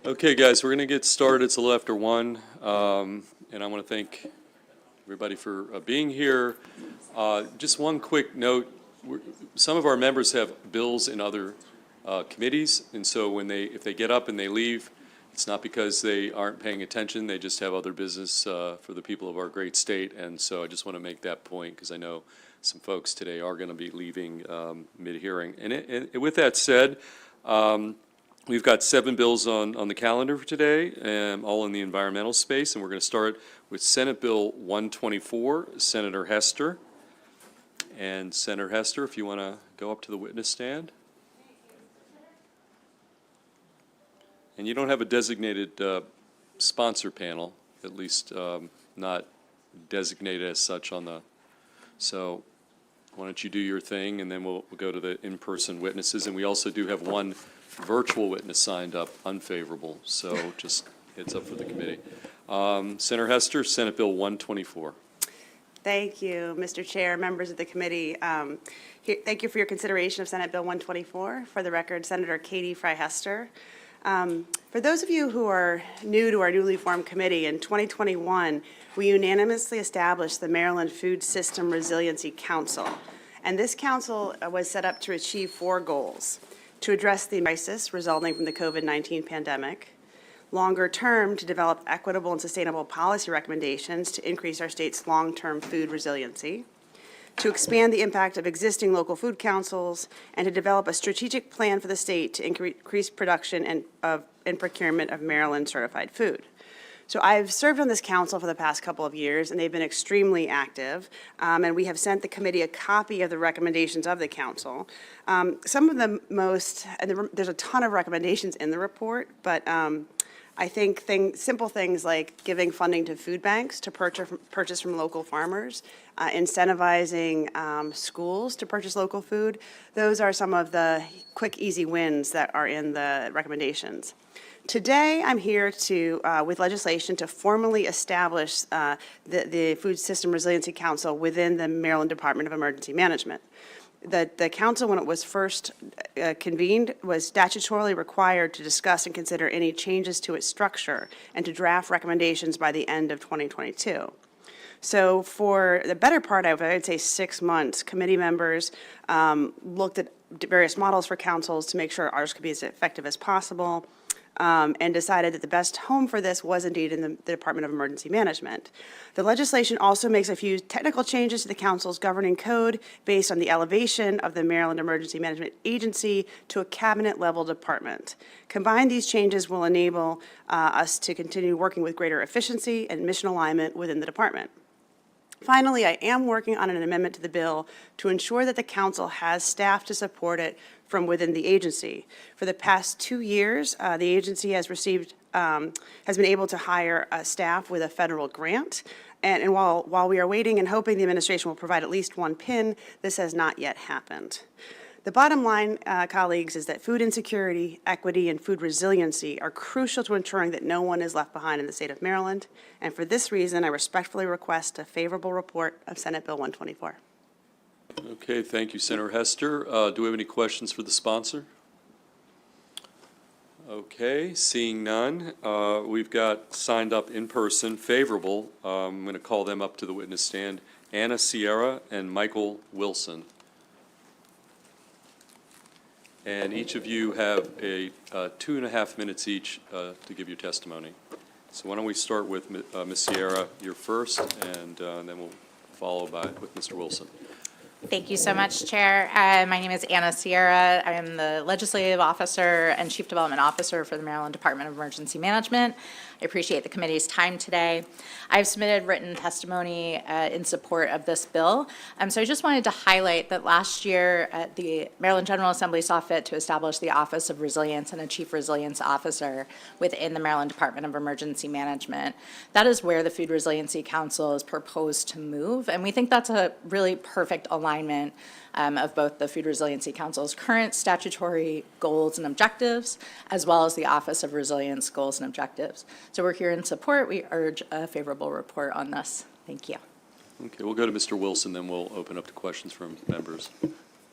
Okay, guys, we're going to get started. It's a little after 1, and I want to thank everybody for being here. Just one quick note, some of our members have bills in other committees, and so if they get up and they leave, it's not because they aren't paying attention, they just have other business for the people of our great state, and so I just want to make that point because I know some folks today are going to be leaving mid-hearing. And with that said, we've got 7 bills on the calendar for today, all in the environmental space, and we're going to start with Senate Bill 124, Senator Hester. And Senator Hester, if you want to go up to the witness stand. And you don't have a designated sponsor panel, at least not designated as such on the, so why don't you do your thing, and then we'll go to the in-person witnesses. And we also do have one virtual witness signed up, unfavorable, so just heads up for the committee. Senator Hester, Senate Bill 124. Thank you, Mr. Chair, members of the committee. Thank you for your consideration of Senate Bill 124. For the record, Senator Katie Fry Hester. For those of you who are new to our newly formed committee, in 2021, we unanimously established the Maryland Food System Resiliency Council. And this council was set up to achieve 4 goals: to address the crisis resulting from the COVID-19 pandemic, longer term, to develop equitable and sustainable policy recommendations to increase our state's long-term food resiliency, to expand the impact of existing local food councils, and to develop a strategic plan for the state to increase production and procurement of Maryland certified food. So I've served on this council for the past couple of years, and they've been extremely active, and we have sent the committee a copy of the recommendations of the council. Some of the most, and there's a ton of recommendations in the report, but I think simple things like giving funding to food banks to purchase from local farmers, incentivizing schools to purchase local food, those are some of the quick, easy wins that are in the recommendations. Today, I'm here with legislation to formally establish the Food System Resiliency Council within the Maryland Department of Emergency Management. The council, when it was first convened, was statutorily required to discuss and consider any changes to its structure and to draft recommendations by the end of 2022. So for the better part of, I'd say 6 months, committee members looked at various models for councils to make sure ours could be as effective as possible, and decided that the best home for this was indeed in the Department of Emergency Management. The legislation also makes a few technical changes to the council's governing code based on the elevation of the Maryland Emergency Management Agency to a cabinet-level department. Combined, these changes will enable us to continue working with greater efficiency and mission alignment within the department. Finally, I am working on an amendment to the bill to ensure that the council has staff to support it from within the agency. For the past 2 years, the agency has been able to hire staff with a federal grant. And while we are waiting and hoping the administration will provide at least 1 PIN, this has not yet happened. The bottom line, colleagues, is that food insecurity, equity, and food resiliency are crucial to ensuring that no one is left behind in the state of Maryland. And for this reason, I respectfully request a favorable report of Senate Bill 124. Okay, thank you, Senator Hester. Do we have any questions for the sponsor? Okay, seeing none, we've got signed up in person, favorable. I'm going to call them up to the witness stand. Anna Sierra and Michael Wilson. And each of you have 2.5 minutes each to give your testimony. So why don't we start with Ms. Sierra, you're first, and then we'll follow with Mr. Wilson. Thank you so much, Chair. My name is Anna Sierra. I am the Legislative Officer and Chief Development Officer for the Maryland Department of Emergency Management. I appreciate the committee's time today. I've submitted written testimony in support of this bill. So I just wanted to highlight that last year, the Maryland General Assembly saw fit to establish the Office of Resilience and a Chief Resilience Officer within the Maryland Department of Emergency Management. That is where the Food Resiliency Council is proposed to move, and we think that's a really perfect alignment of both the Food Resiliency Council's current statutory goals and objectives, as well as the Office of Resilience goals and objectives. So we're here in support. We urge a favorable report on this. Thank you. Okay, we'll go to Mr. Wilson, then we'll open up to questions from members.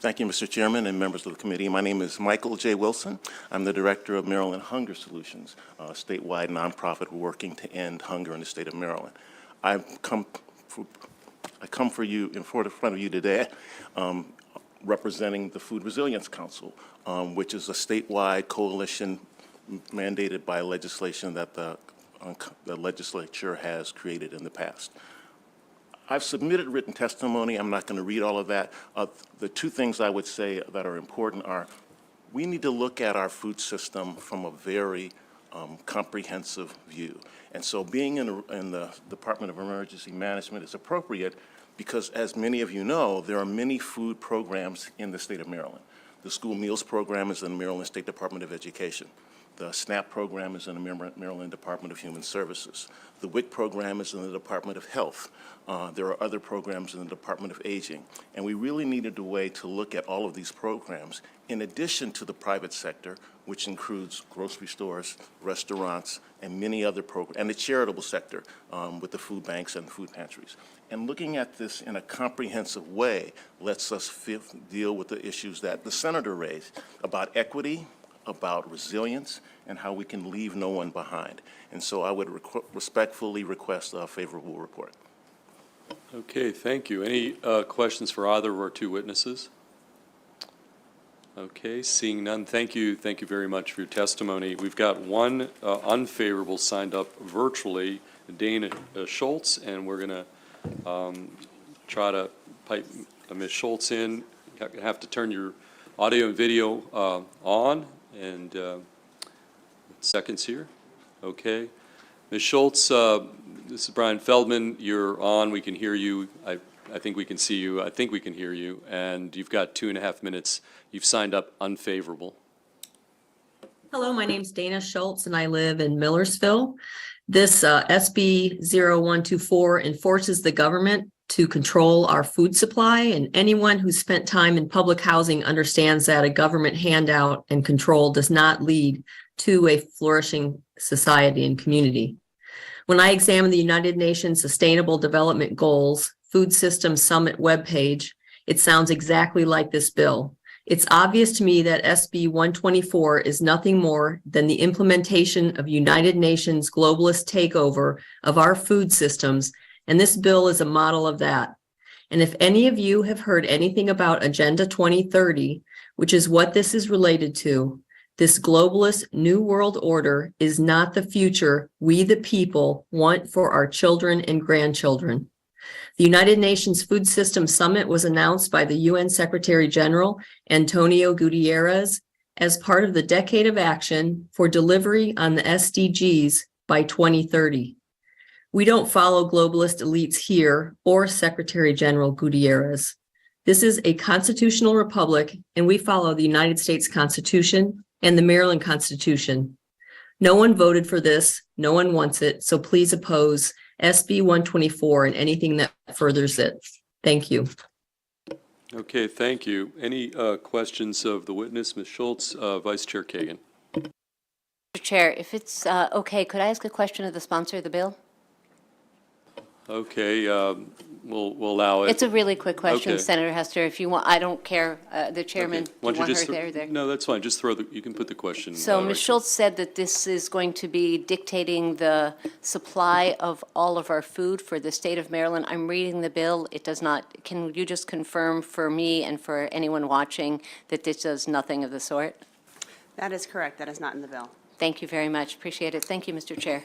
Thank you, Mr. Chairman and members of the committee. My name is Michael J. Wilson. I'm the Director of Maryland Hunger Solutions, a statewide nonprofit working to end hunger in the state of Maryland. I come for you in front of you today representing the Food Resilience Council, which is a statewide coalition mandated by legislation that the legislature has created in the past. I've submitted written testimony. I'm not going to read all of that. The two things I would say that are important are we need to look at our food system from a very comprehensive view. And so being in the Department of Emergency Management is appropriate because, as many of you know, there are many food programs in the state of Maryland. The school meals program is in the Maryland State Department of Education. The SNAP program is in the Maryland Department of Human Services. The WIC program is in the Department of Health. There are other programs in the Department of Aging. And we really needed a way to look at all of these programs in addition to the private sector, which includes grocery stores, restaurants, and many other programs, and the charitable sector with the food banks and food pantries. And looking at this in a comprehensive way lets us deal with the issues that the senator raised about equity, about resilience, and how we can leave no one behind. And so I would respectfully request a favorable report. Okay, thank you. Any questions for either of our two witnesses? Okay, seeing none, thank you. Thank you very much for your testimony. We've got one unfavorable signed up virtually, Dana Schultz, and we're going to try to pipe Ms. Schultz in. You have to turn your audio and video on, and seconds here. Okay. Ms. Schultz, this is Brian Feldman. You're on. We can hear you. I think we can see you. I think we can hear you. And you've got 2.5 minutes. You've signed up unfavorable. Hello, my name's Dana Schultz, and I live in Millersville. This SB 0124 enforces the government to control our food supply, and anyone who's spent time in public housing understands that a government handout and control does not lead to a flourishing society and community. When I examine the United Nations Sustainable Development Goals Food Systems Summit webpage, it sounds exactly like this bill. It's obvious to me that SB 124 is nothing more than the implementation of United Nations globalist takeover of our food systems, and this bill is a model of that. And if any of you have heard anything about Agenda 2030, which is what this is related to, this globalist New World Order is not the future we, the people, want for our children and grandchildren. The United Nations Food Systems Summit was announced by the UN Secretary General, Antonio Guterres, as part of the Decade of Action for Delivery on the SDGs by 2030. We don't follow globalist elites here or Secretary General Guterres. This is a constitutional republic, and we follow the United States Constitution and the Maryland Constitution. No one voted for this, no one wants it, so please oppose SB 124 and anything that furthers it. Thank you. Okay, thank you. Any questions of the witness, Ms. Schultz? Vice Chair Kagan. Mr. Chair, if it's okay, could I ask a question of the sponsor of the bill? Okay, we'll allow it. It's a really quick question, Okay. Senator Hester. If you want, I don't care. The chairman, Okay. do Why you don't want just her there? No, that's fine. Just you can put the question. So right Ms. there. Schultz said that this is going to be dictating the supply of all of our food for the state of Maryland. I'm reading the bill. It does not. Can you just confirm for me and for anyone watching that this does nothing of the sort? That is correct. That is not in the bill. Thank you very much. Appreciate it. Thank you, Mr. Chair.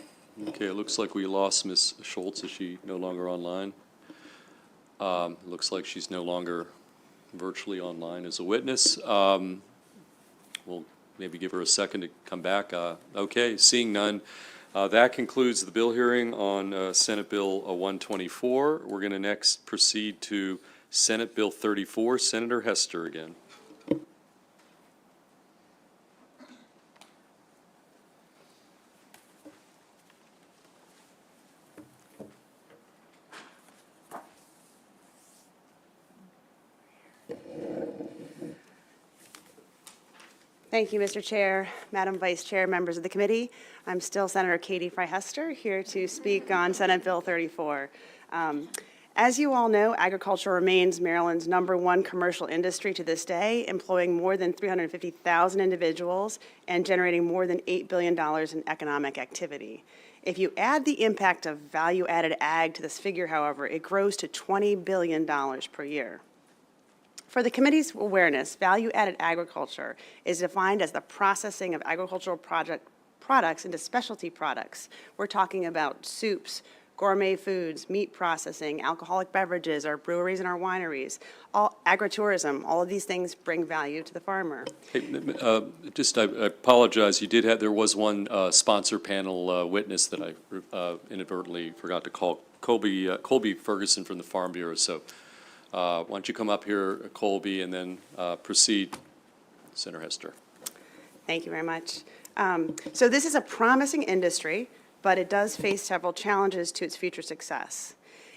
Okay, it looks like we lost Ms. Schultz. Is she no longer online? Looks like she's no longer virtually online as a witness. We'll maybe give her a second to come back. Okay, seeing none. That concludes the bill hearing on Senate Bill 124. We're going to next proceed to Senate Bill 34. Senator Hester again. Thank you, Mr. Chair, Madam Vice Chair, members of the committee. I'm still Senator Katie Fry Hester, here to speak on Senate Bill 34. As you all know, agriculture remains Maryland's #1 commercial industry to this day, employing more than 350,000 individuals and generating more than $8 billion in economic activity. If you add the impact of value-added ag to this figure, however, it grows to $20 billion per year. For the committee's awareness, value-added agriculture is defined as the processing of agricultural products into specialty products. We're talking about soups, gourmet foods, meat processing, alcoholic beverages, our breweries and our wineries, all agritourism, all of these things bring value to the farmer. Hey, I apologize, there was one sponsor panel witness that I inadvertently forgot to call, Colby Ferguson from the Farm Bureau. So why don't you come up here, Colby, and then proceed, Senator Hester. Thank you very much. So this is a promising industry, but it does face several challenges to its future success.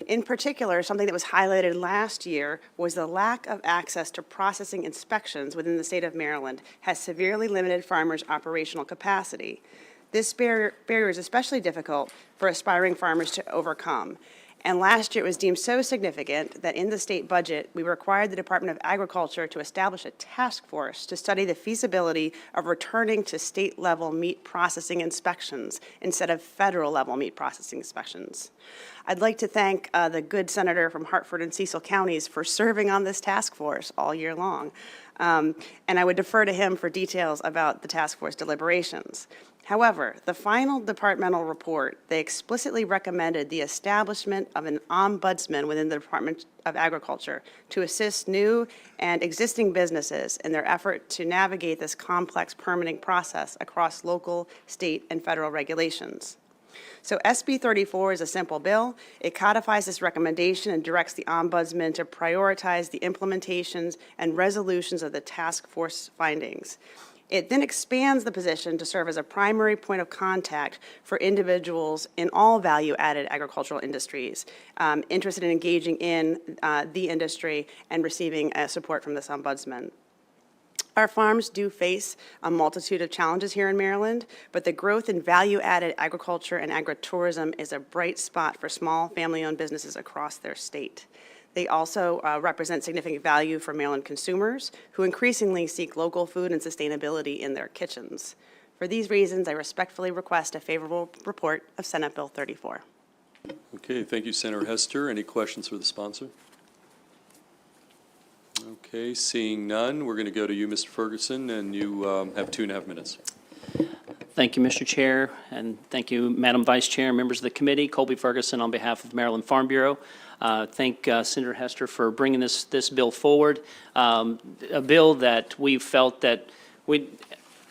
In particular, something that was highlighted last year was the lack of access to processing inspections within the state of Maryland has severely limited farmers' operational capacity. This barrier is especially difficult for aspiring farmers to overcome. And last year, it was deemed so significant that in the state budget, we required the Department of Agriculture to establish a task force to study the feasibility of returning to state-level meat processing inspections instead of federal-level meat processing inspections. I'd like to thank the good senator from Hartford and Cecil counties for serving on this task force all year long. And I would defer to him for details about the task force deliberations. However, the final departmental report, they explicitly recommended the establishment of an ombudsman within the Department of Agriculture to assist new and existing businesses in their effort to navigate this complex permitting process across local, state, and federal regulations. So SB 34 is a simple bill. It codifies this recommendation and directs the ombudsman to prioritize the implementations and resolutions of the task force findings. It then expands the position to serve as a primary point of contact for individuals in all value-added agricultural industries interested in engaging in the industry and receiving support from this ombudsman. Our farms do face a multitude of challenges here in Maryland, but the growth in value-added agriculture and agritourism is a bright spot for small family-owned businesses across their state. They also represent significant value for Maryland consumers who increasingly seek local food and sustainability in their kitchens. For these reasons, I respectfully request a favorable report of Senate Bill 34. Okay, thank you, Senator Hester. Any questions for the sponsor? Okay, seeing none, we're going to go to you, Mr. Ferguson, and you have 2.5 minutes. Thank you, Mr. Chair, and thank you, Madam Vice Chair, members of the committee. Colby Ferguson on behalf of Maryland Farm Bureau. Thank Senator Hester for bringing this bill forward. A bill that we felt that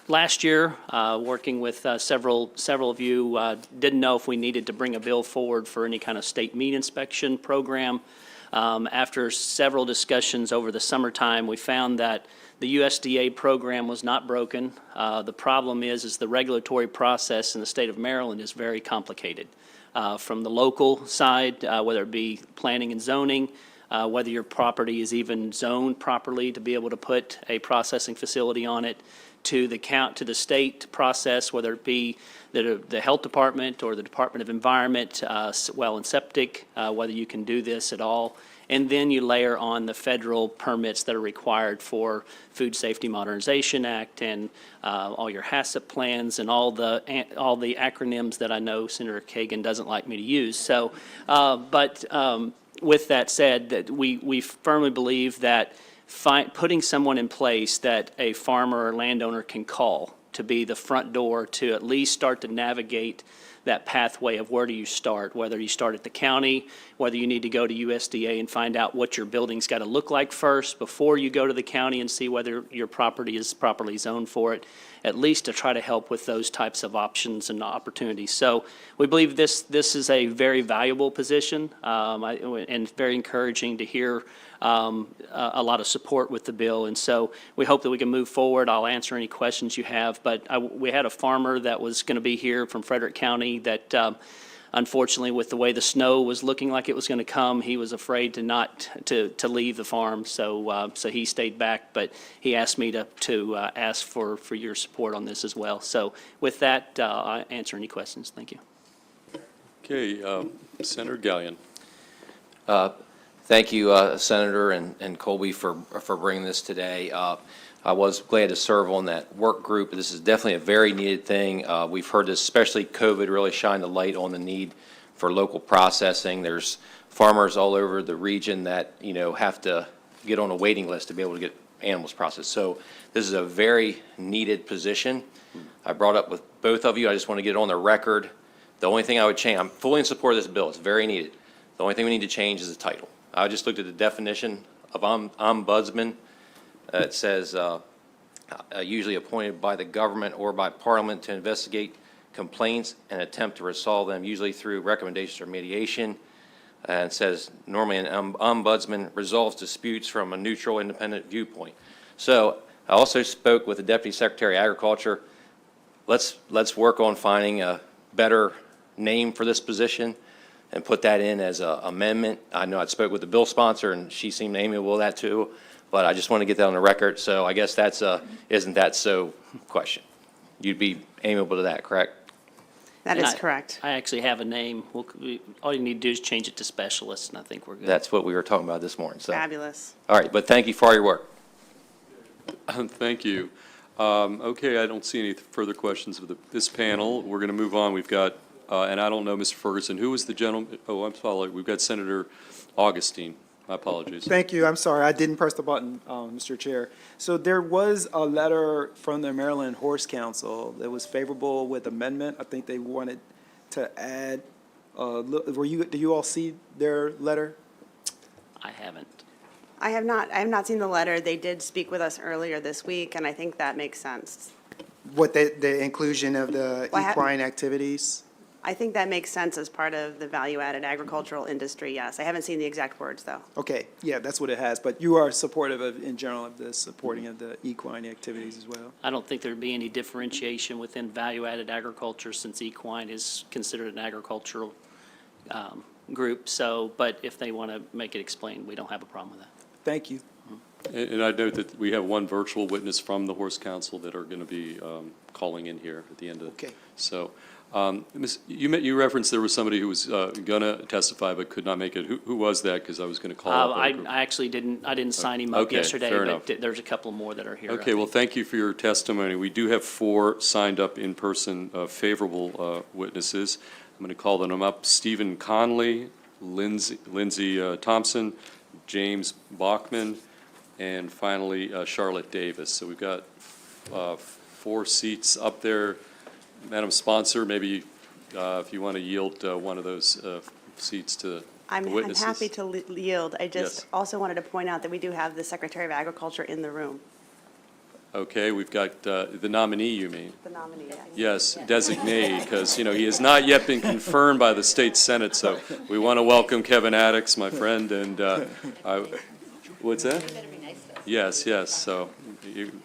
last year, working with several of you, didn't know if we needed to bring a bill forward for any kind of state meat inspection program. After several discussions over the summertime, we found that the USDA program was not broken. The problem is the regulatory process in the state of Maryland is very complicated. From the local side, whether it be planning and zoning, whether your property is even zoned properly to be able to put a processing facility on it, to the state process, whether it be the health department or the Department of Environment, well and septic, whether you can do this at all. And then you layer on the federal permits that are required for Food Safety Modernization Act and all your HACCP plans and all the acronyms that I know Senator Kagan doesn't like me to use. So, with that said, that we firmly believe that putting someone in place that a farmer or landowner can call to be the front door to at least start to navigate that pathway of where do you start, whether you start at the county, whether you need to go to USDA and find out what your building's got to look like first before you go to the county and see whether your property is properly zoned for it, at least to try to help with those types of options and opportunities. So we believe this is a very valuable position and very encouraging to hear a lot of support with the bill. And so we hope that we can move forward. I'll answer any questions you have. But we had a farmer that was going to be here from Frederick County that unfortunately, with the way the snow was looking like it was going to come, he was afraid to leave the farm. So he stayed back. But he asked me to ask for your support on this as well. So with that, I'll answer any questions. Thank you. Okay, Senator Gallion. Thank you, Senator and Colby, for bringing this today. I was glad to serve on that work group. This is definitely a very needed thing. We've heard this, especially COVID, really shine the light on the need for local processing. There's farmers all over the region that, have to get on a waiting list to be able to get animals processed. So this is a very needed position. I brought up with both of you. I just want to get it on the record. The only thing I would change, I'm fully in support of this bill. It's very needed. The only thing we need to change is the title. I just looked at the definition of ombudsman. It says usually appointed by the government or by Parliament to investigate complaints and attempt to resolve them, usually through recommendations or mediation. And it says normally an ombudsman resolves disputes from a neutral, independent viewpoint. So I also spoke with the Deputy Secretary of Agriculture. Let's work on finding a better name for this position and put that in as an amendment. I know I spoke with the bill sponsor, and she seemed amiable to that too, but I just want to get that on the record. So I guess that's a isn't that so question. You'd be amiable to that, correct? That is correct. I actually have a name. All you need to do is change it to specialist, and I think we're good. That's what we were talking about this morning. So. Fabulous. All right, but thank you for all your work. Thank you. Okay, I don't see any further questions of this panel. We're going to move on. We've got, and I don't know, Mr. Ferguson, who was the gentleman? Oh, I'm sorry. We've got Senator Augustine. My apologies. Thank you. I'm sorry. I didn't press the button, Mr. Chair. So there was a letter from the Maryland Horse Council that was favorable with amendment. I think they wanted to add, do you all see their letter? I haven't. I have not seen the letter. They did speak with us earlier this week, and I think that makes sense. What, the inclusion of the Well, equine activities? I think that makes sense as part of the value-added agricultural industry, yes. I haven't seen the exact words, though. Okay, yeah, that's what it has. But you are supportive of, in general, of the supporting of the equine activities as well? I don't think there'd be any differentiation within value-added agriculture since equine is considered an agricultural group. So, but if they want to make it explained, we don't have a problem with that. Thank you. And I note that we have one virtual witness from the Horse Council that are going to be calling in here at the end of. Okay. So, you referenced there was somebody who was going to testify but could not make it. Who was that? Because I was going to call. I actually didn't sign him up Okay, yesterday, fair but enough. there's a couple more that are here. I Okay, well, think. thank you for your testimony. We do have 4 signed up in person favorable witnesses. I'm going to call them up. Stephen Conley, Lindsay Thompson, James Bachman, and finally Charlotte Davis. So we've got 4 seats up there. Madam Sponsor, maybe if you want to yield one of those seats to the I'm witnesses. happy to yield. I just Yes. also wanted to point out that we do have the Secretary of Agriculture in the room, Okay, we've got the nominee, you mean? the nominee. Yes, designee, because, he has not yet been confirmed by the state Senate, so we want to welcome Kevin Addix, my friend, and what's that? Yes, so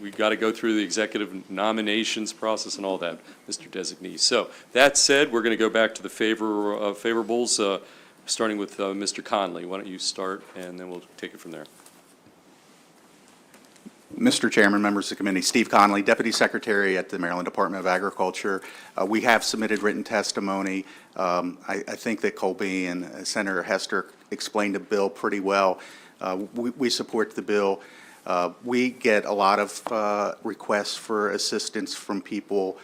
we got to go through the executive nominations process and all that, Mr. Designee. So that said, we're going to go back to the favorables, starting with Mr. Conley. Why don't you start, and then we'll take it from there. Mr. Chairman, members of the committee, Steve Conley, Deputy Secretary at the Maryland Department of Agriculture. We have submitted written testimony. I think that Colby and Senator Hester explained the bill pretty well. We support the bill. We get a lot of requests for assistance from people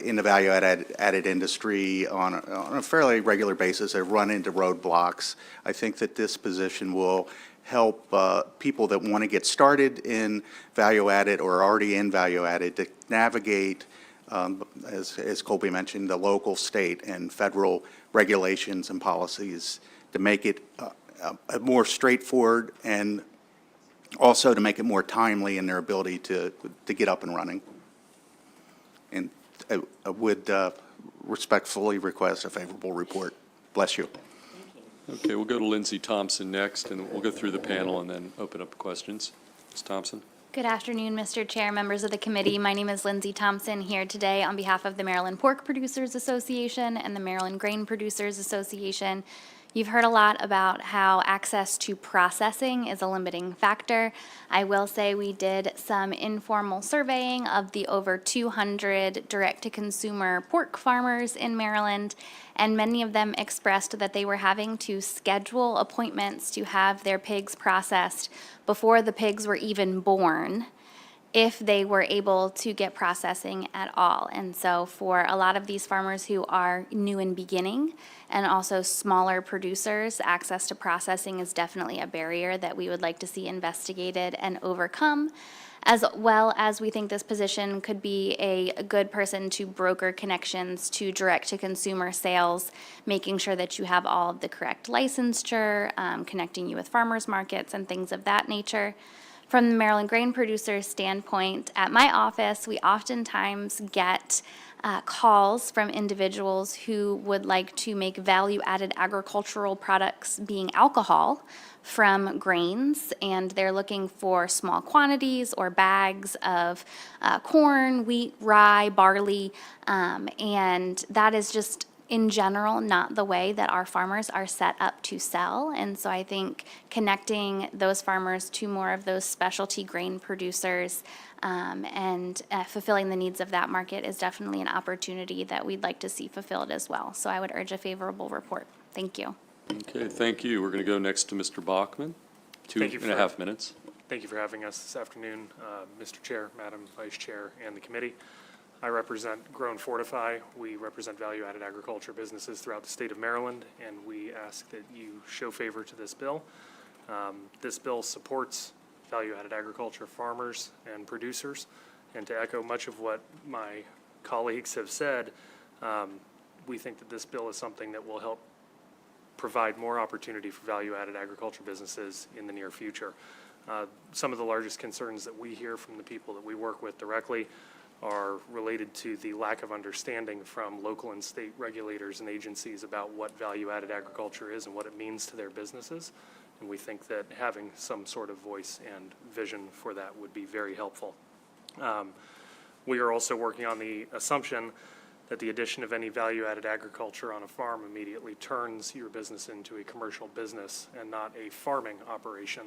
in the value-added industry on a fairly regular basis. They run into roadblocks. I think that this position will help people that want to get started in value-added or are already in value-added to navigate, as Colby mentioned, the local, state, and federal regulations and policies to make it more straightforward and also to make it more timely in their ability to get up and running. And I would respectfully request a favorable report. Bless you. Okay, we'll go to Lindsay Thompson next, and we'll go through the panel and then open up questions. Ms. Thompson? Good afternoon, Mr. Chair, members of the committee. My name is Lindsay Thompson, here today on behalf of the Maryland Pork Producers Association and the Maryland Grain Producers Association. You've heard a lot about how access to processing is a limiting factor. I will say we did some informal surveying of the over 200 direct-to-consumer pork farmers in Maryland, and many of them expressed that they were having to schedule appointments to have their pigs processed before the pigs were even born, if they were able to get processing at all. And so for a lot of these farmers who are new in beginning and also smaller producers, access to processing is definitely a barrier that we would like to see investigated and overcome, as well as we think this position could be a good person to broker connections to direct-to-consumer sales, making sure that you have all of the correct licensure, connecting you with farmers markets and things of that nature. From the Maryland grain producers' standpoint, at my office, we oftentimes get calls from individuals who would like to make value-added agricultural products being alcohol from grains, and they're looking for small quantities or bags of corn, wheat, rye, barley, and that is just in general, not the way that our farmers are set up to sell. And so I think connecting those farmers to more of those specialty grain producers and fulfilling the needs of that market is definitely an opportunity that we'd like to see fulfilled as well. So I would urge a favorable report. Thank you. Okay, thank you. We're going to go next to Mr. Bachman, Thank you 2.5 minutes. Thank you for having us this afternoon, Mr. Chair, Madam Vice Chair, and the committee. I represent Grow and Fortify. We represent value-added agriculture businesses throughout the state of Maryland, and we ask that you show favor to this bill. This bill supports value-added agriculture farmers and producers, and to echo much of what my colleagues have said, we think that this bill is something that will help provide more opportunity for value-added agriculture businesses in the near future. Some of the largest concerns that we hear from the people that we work with directly are related to the lack of understanding from local and state regulators and agencies about what value-added agriculture is and what it means to their businesses. And we think that having some sort of voice and vision for that would be very helpful. We are also working on the assumption that the addition of any value-added agriculture on a farm immediately turns your business into a commercial business and not a farming operation.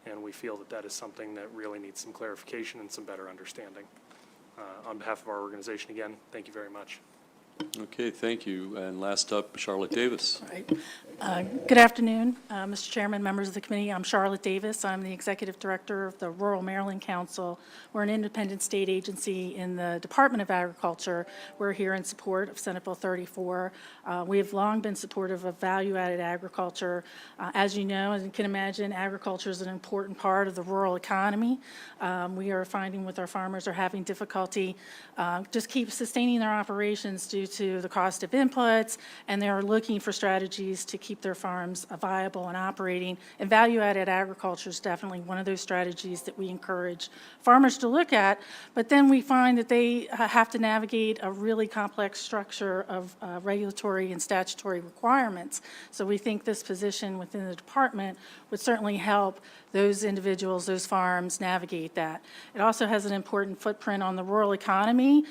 And we feel that that is something that really needs some clarification and some better understanding. On behalf of our organization, again, thank you very much. Okay, thank you. And last up, Charlotte Davis. Good afternoon, Mr. Chairman, members of the committee. I'm Charlotte Davis. I'm the Executive Director of the Rural Maryland Council. We're an independent state agency in the Department of Agriculture. We're here in support of Senate Bill 34. We have long been supportive of value-added agriculture. As you know, as you can imagine, agriculture is an important part of the rural economy. We are finding with our farmers are having difficulty just keep sustaining their operations due to the cost of inputs, and they're looking for strategies to keep their farms viable and operating. And value-added agriculture is definitely one of those strategies that we encourage farmers to look at. But then we find that they have to navigate a really complex structure of regulatory and statutory requirements. So we think this position within the department would certainly help those individuals, those farms, navigate that. It also has an important footprint on the rural economy.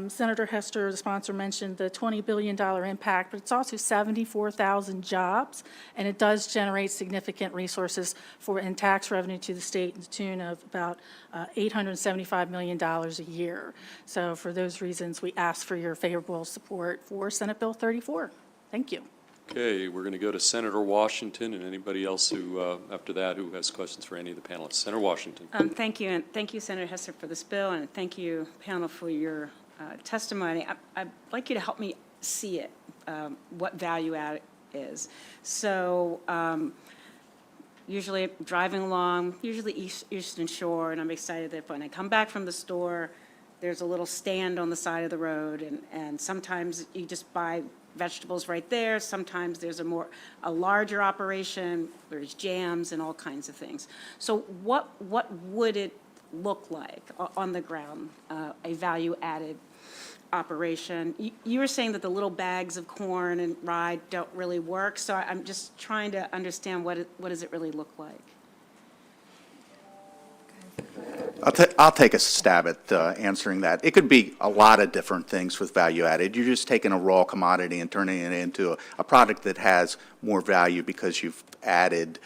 Senator Hester, the sponsor, mentioned the $20 billion impact, but it's also 74,000 jobs, and it does generate significant resources in tax revenue to the state in the tune of about $875 million a year. So for those reasons, we ask for your favorable support for Senate Bill 34. Thank you. Okay, we're going to go to Senator Washington and anybody else who, after that, who has questions for any of the panelists. Senator Washington. Thank you, and thank you, Senator Hester, for this bill, and thank you, panel, for your testimony. I'd like you to help me see it, what value add is. So usually driving along, usually Eastern Shore, and I'm excited that when I come back from the store, there's a little stand on the side of the road, and sometimes you just buy vegetables right there. Sometimes there's a larger operation, there's jams and all kinds of things. So what would it look like on the ground, a value-added operation? You were saying that the little bags of corn and rye don't really work, so I'm just trying to understand what does it really look like? I'll take a stab at answering that. It could be a lot of different things with value added. You're just taking a raw commodity and turning it into a product that has more value because you've added,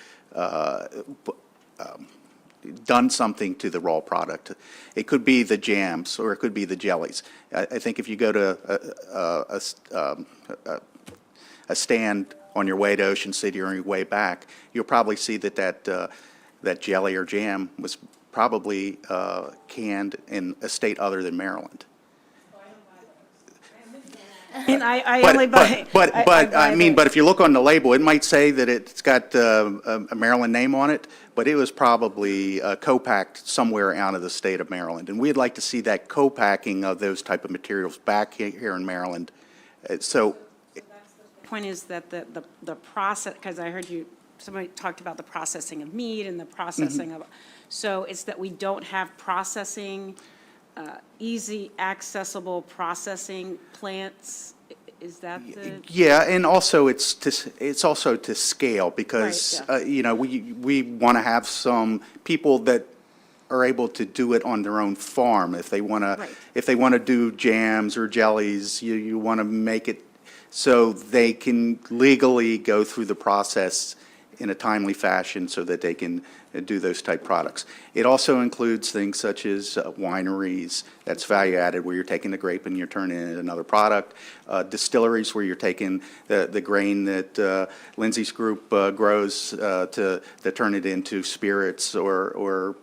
done something to the raw product. It could be the jams, or it could be the jellies. I think if you go to a stand on your way to Ocean City or on your way back, you'll probably see that jelly or jam was probably canned in a state other than Maryland. And I But, only buy. but I mean, the- but if you look on the label, it might say that it's got a Maryland name on it, but it was probably co-packed somewhere out of the state of Maryland. And we'd like to see that co-packing of those type of materials back here in Maryland. So, Point is that the process, because I heard somebody talked about the processing of meat and the processing of, so it's that we don't have processing, easy accessible processing plants. Is that the? yeah, and also it's also to scale because, Right, you know, we want to have some people that are able to do it on their own farm. If they want Right. to do jams or jellies, you want to make it so they can legally go through the process in a timely fashion so that they can do those type products. It also includes things such as wineries, that's value added, where you're taking the grape and you're turning it into another product. Distilleries, where you're taking the grain that Lindsay's group grows to turn it into spirits or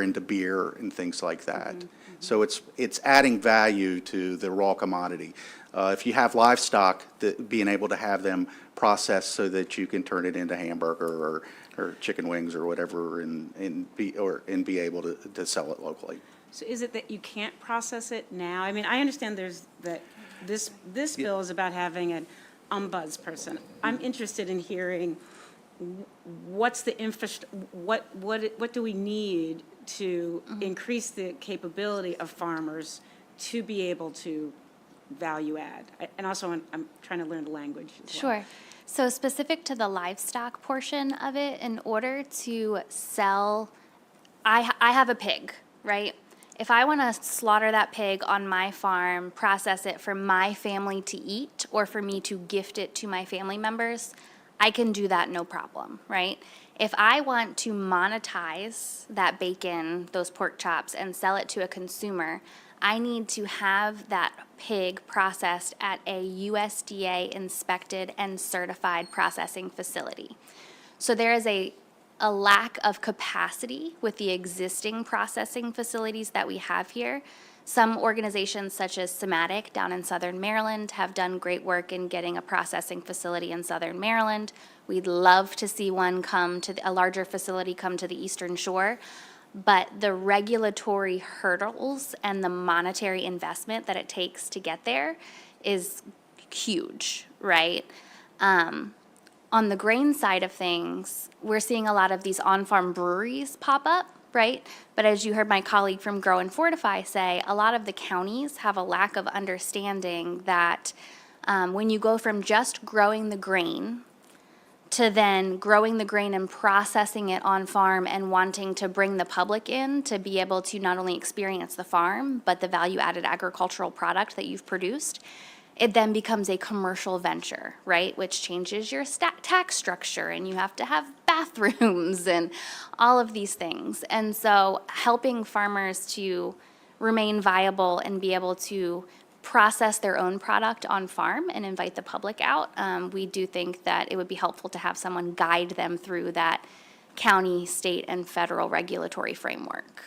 into beer and things like that. So it's adding value to the raw commodity. If you have livestock, being able to have them processed so that you can turn it into hamburger or chicken wings or whatever and be able to sell it locally. So is it that you can't process it now? I mean, I understand this bill is about having an ombudsperson. I'm interested in hearing what's the what do we need to increase the capability of farmers to be able to value add? And also, I'm trying to learn the language as well. Sure. So specific to the livestock portion of it, in order to sell, I have a pig, right? If I want to slaughter that pig on my farm, process it for my family to eat, or for me to gift it to my family members, I can do that no problem, right? If I want to monetize that bacon, those pork chops, and sell it to a consumer, I need to have that pig processed at a USDA inspected and certified processing facility. So there is a lack of capacity with the existing processing facilities that we have here. Some organizations such as Somatic down in Southern Maryland have done great work in getting a processing facility in Southern Maryland. We'd love to see one a larger facility come to the Eastern Shore. But the regulatory hurdles and the monetary investment that it takes to get there is huge, right? On the grain side of things, we're seeing a lot of these on-farm breweries pop up, right? But as you heard my colleague from Grow and Fortify say, a lot of the counties have a lack of understanding that when you go from just growing the grain to then growing the grain and processing it on farm and wanting to bring the public in to be able to not only experience the farm, but the value-added agricultural product that you've produced, it then becomes a commercial venture, right? Which changes your tax structure, and you have to have bathrooms and all of these things. And so helping farmers to remain viable and be able to process their own product on farm and invite the public out, we do think that it would be helpful to have someone guide them through that county, state, and federal regulatory framework.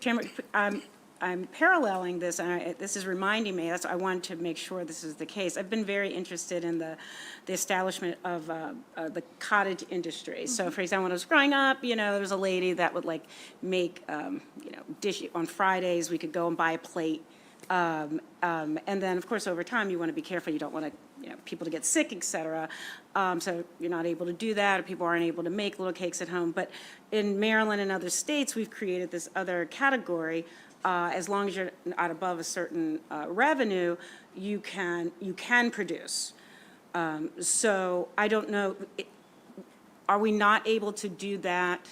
Chairman, I'm paralleling this, and this is reminding me, I wanted to make sure this is the case. I've been very interested in the establishment of the cottage industry. So for example, when I was growing up, there was a lady that would make, dish on Fridays, we could go and buy a plate. And then, of course, over time, you want to be careful. You don't want people to get sick, et cetera. So you're not able to do that, or people aren't able to make little cakes at home. But in Maryland and other states, we've created this other category. As long as you're not above a certain revenue, you can produce. So I don't know, are we not able to do that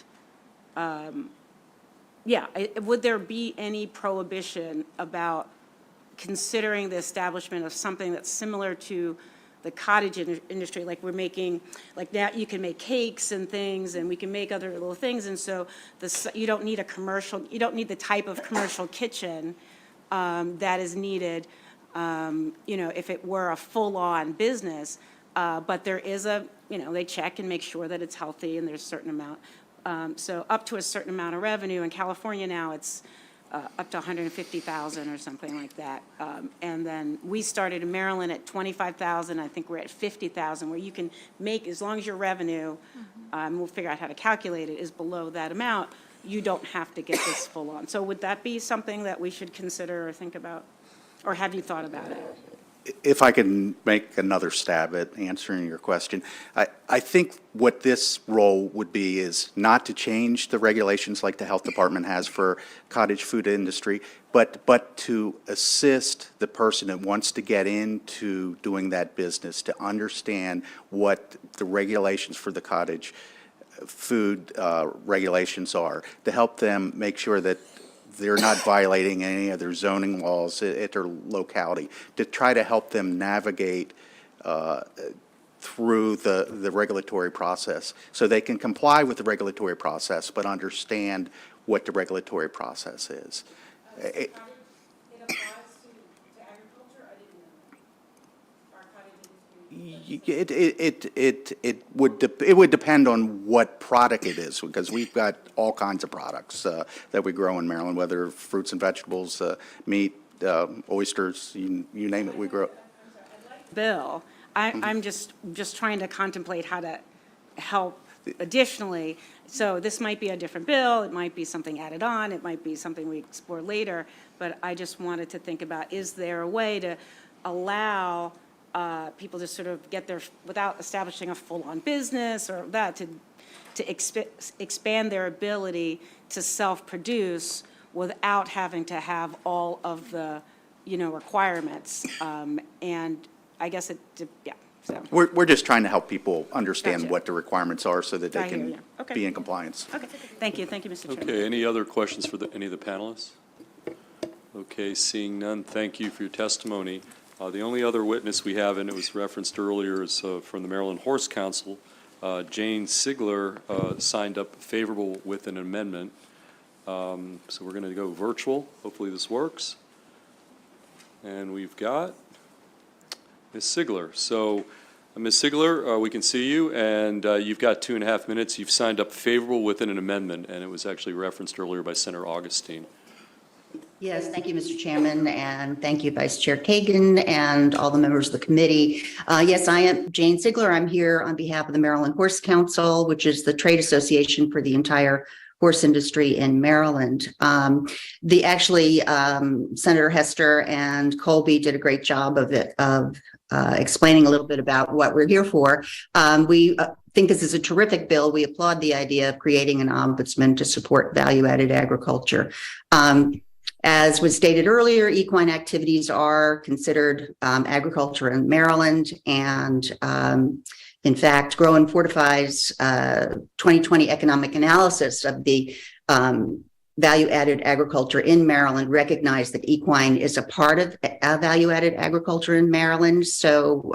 yeah, would there be any prohibition about considering the establishment of something that's similar to the cottage industry, like we're making, like now you can make cakes and things, and we can make other little things, and so you don't need a commercial, you don't need the type of commercial kitchen that is needed, if it were a full-on business, but there is they check and make sure that it's healthy, and there's a certain amount. So up to a certain amount of revenue. In California now, it's up to 150,000 or something like that. And then we started in Maryland at 25,000. I think we're at 50,000, where you can make, as long as your revenue, we'll figure out how to calculate it, is below that amount, you don't have to get this full on. So would that be something that we should consider or think about? Or have you thought about it? If I can make another stab at answering your question, I think what this role would be is not to change the regulations like the health department has for cottage food industry, but to assist the person that wants to get into doing that business to understand what the regulations for the cottage food regulations are, to help them make sure that they're not violating any of their zoning laws at their locality, to try to help them navigate through the regulatory process so they can comply with the regulatory process but understand what the regulatory process is. It applies to agriculture? I didn't know. Our cottage industry. It would depend on what product it is, because we've got all kinds of products that we grow in Maryland, whether fruits and vegetables, meat, oysters, you name it, we grow. Bill, I'm just trying to contemplate how to help additionally. So this might be a different bill, it might be something added on, it might be something we explore later, but I just wanted to think about, is there a way to allow people to sort of get their, without establishing a full-on business or that, to expand their ability to self-produce without having to have all of the, requirements. And I guess yeah, so. We're just trying to help people understand Gotcha. what the requirements are so that I they hear can you. Okay. be in compliance. Okay, thank you, Mr. Chairman. Okay, any other questions for any of the panelists? Okay, seeing none, thank you for your testimony. The only other witness we have, and it was referenced earlier, is from the Maryland Horse Council. Jane Sigler signed up favorable with an amendment. So we're going to go virtual. Hopefully this works. And we've got Ms. Sigler. So, Ms. Sigler, we can see you, and you've got 2.5 minutes. You've signed up favorable within an amendment, and it was actually referenced earlier by Senator Augustine. Yes, thank you, Mr. Chairman, and thank you, Vice Chair Kagan, and all the members of the committee. Yes, I am Jane Sigler. I'm here on behalf of the Maryland Horse Council, which is the trade association for the entire horse industry in Maryland. Senator Hester and Colby did a great job of explaining a little bit about what we're here for. We think this is a terrific bill. We applaud the idea of creating an ombudsman to support value-added agriculture. As was stated earlier, equine activities are considered agriculture in Maryland, and in fact, Grow and Fortify's 2020 economic analysis of the value-added agriculture in Maryland recognized that equine is a part of value-added agriculture in Maryland. So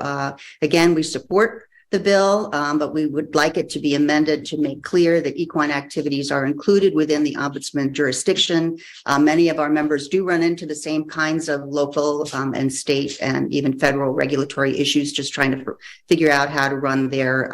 again, we support the bill, but we would like it to be amended to make clear that equine activities are included within the ombudsman jurisdiction. Many of our members do run into the same kinds of local and state and even federal regulatory issues, just trying to figure out how to run their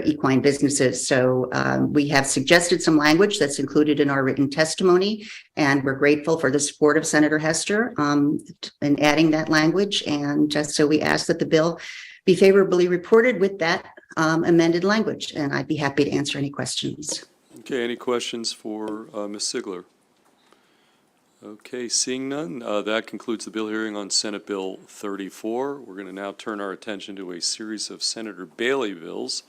equine businesses. So we have suggested some language that's included in our written testimony, and we're grateful for the support of Senator Hester in adding that language. And just so we ask that the bill be favorably reported with that amended language, and I'd be happy to answer any questions. Okay, any questions for Ms. Sigler? Okay, seeing none, that concludes the bill hearing on Senate Bill 34. We're going to now turn our attention to a series of Senator Bailey bills,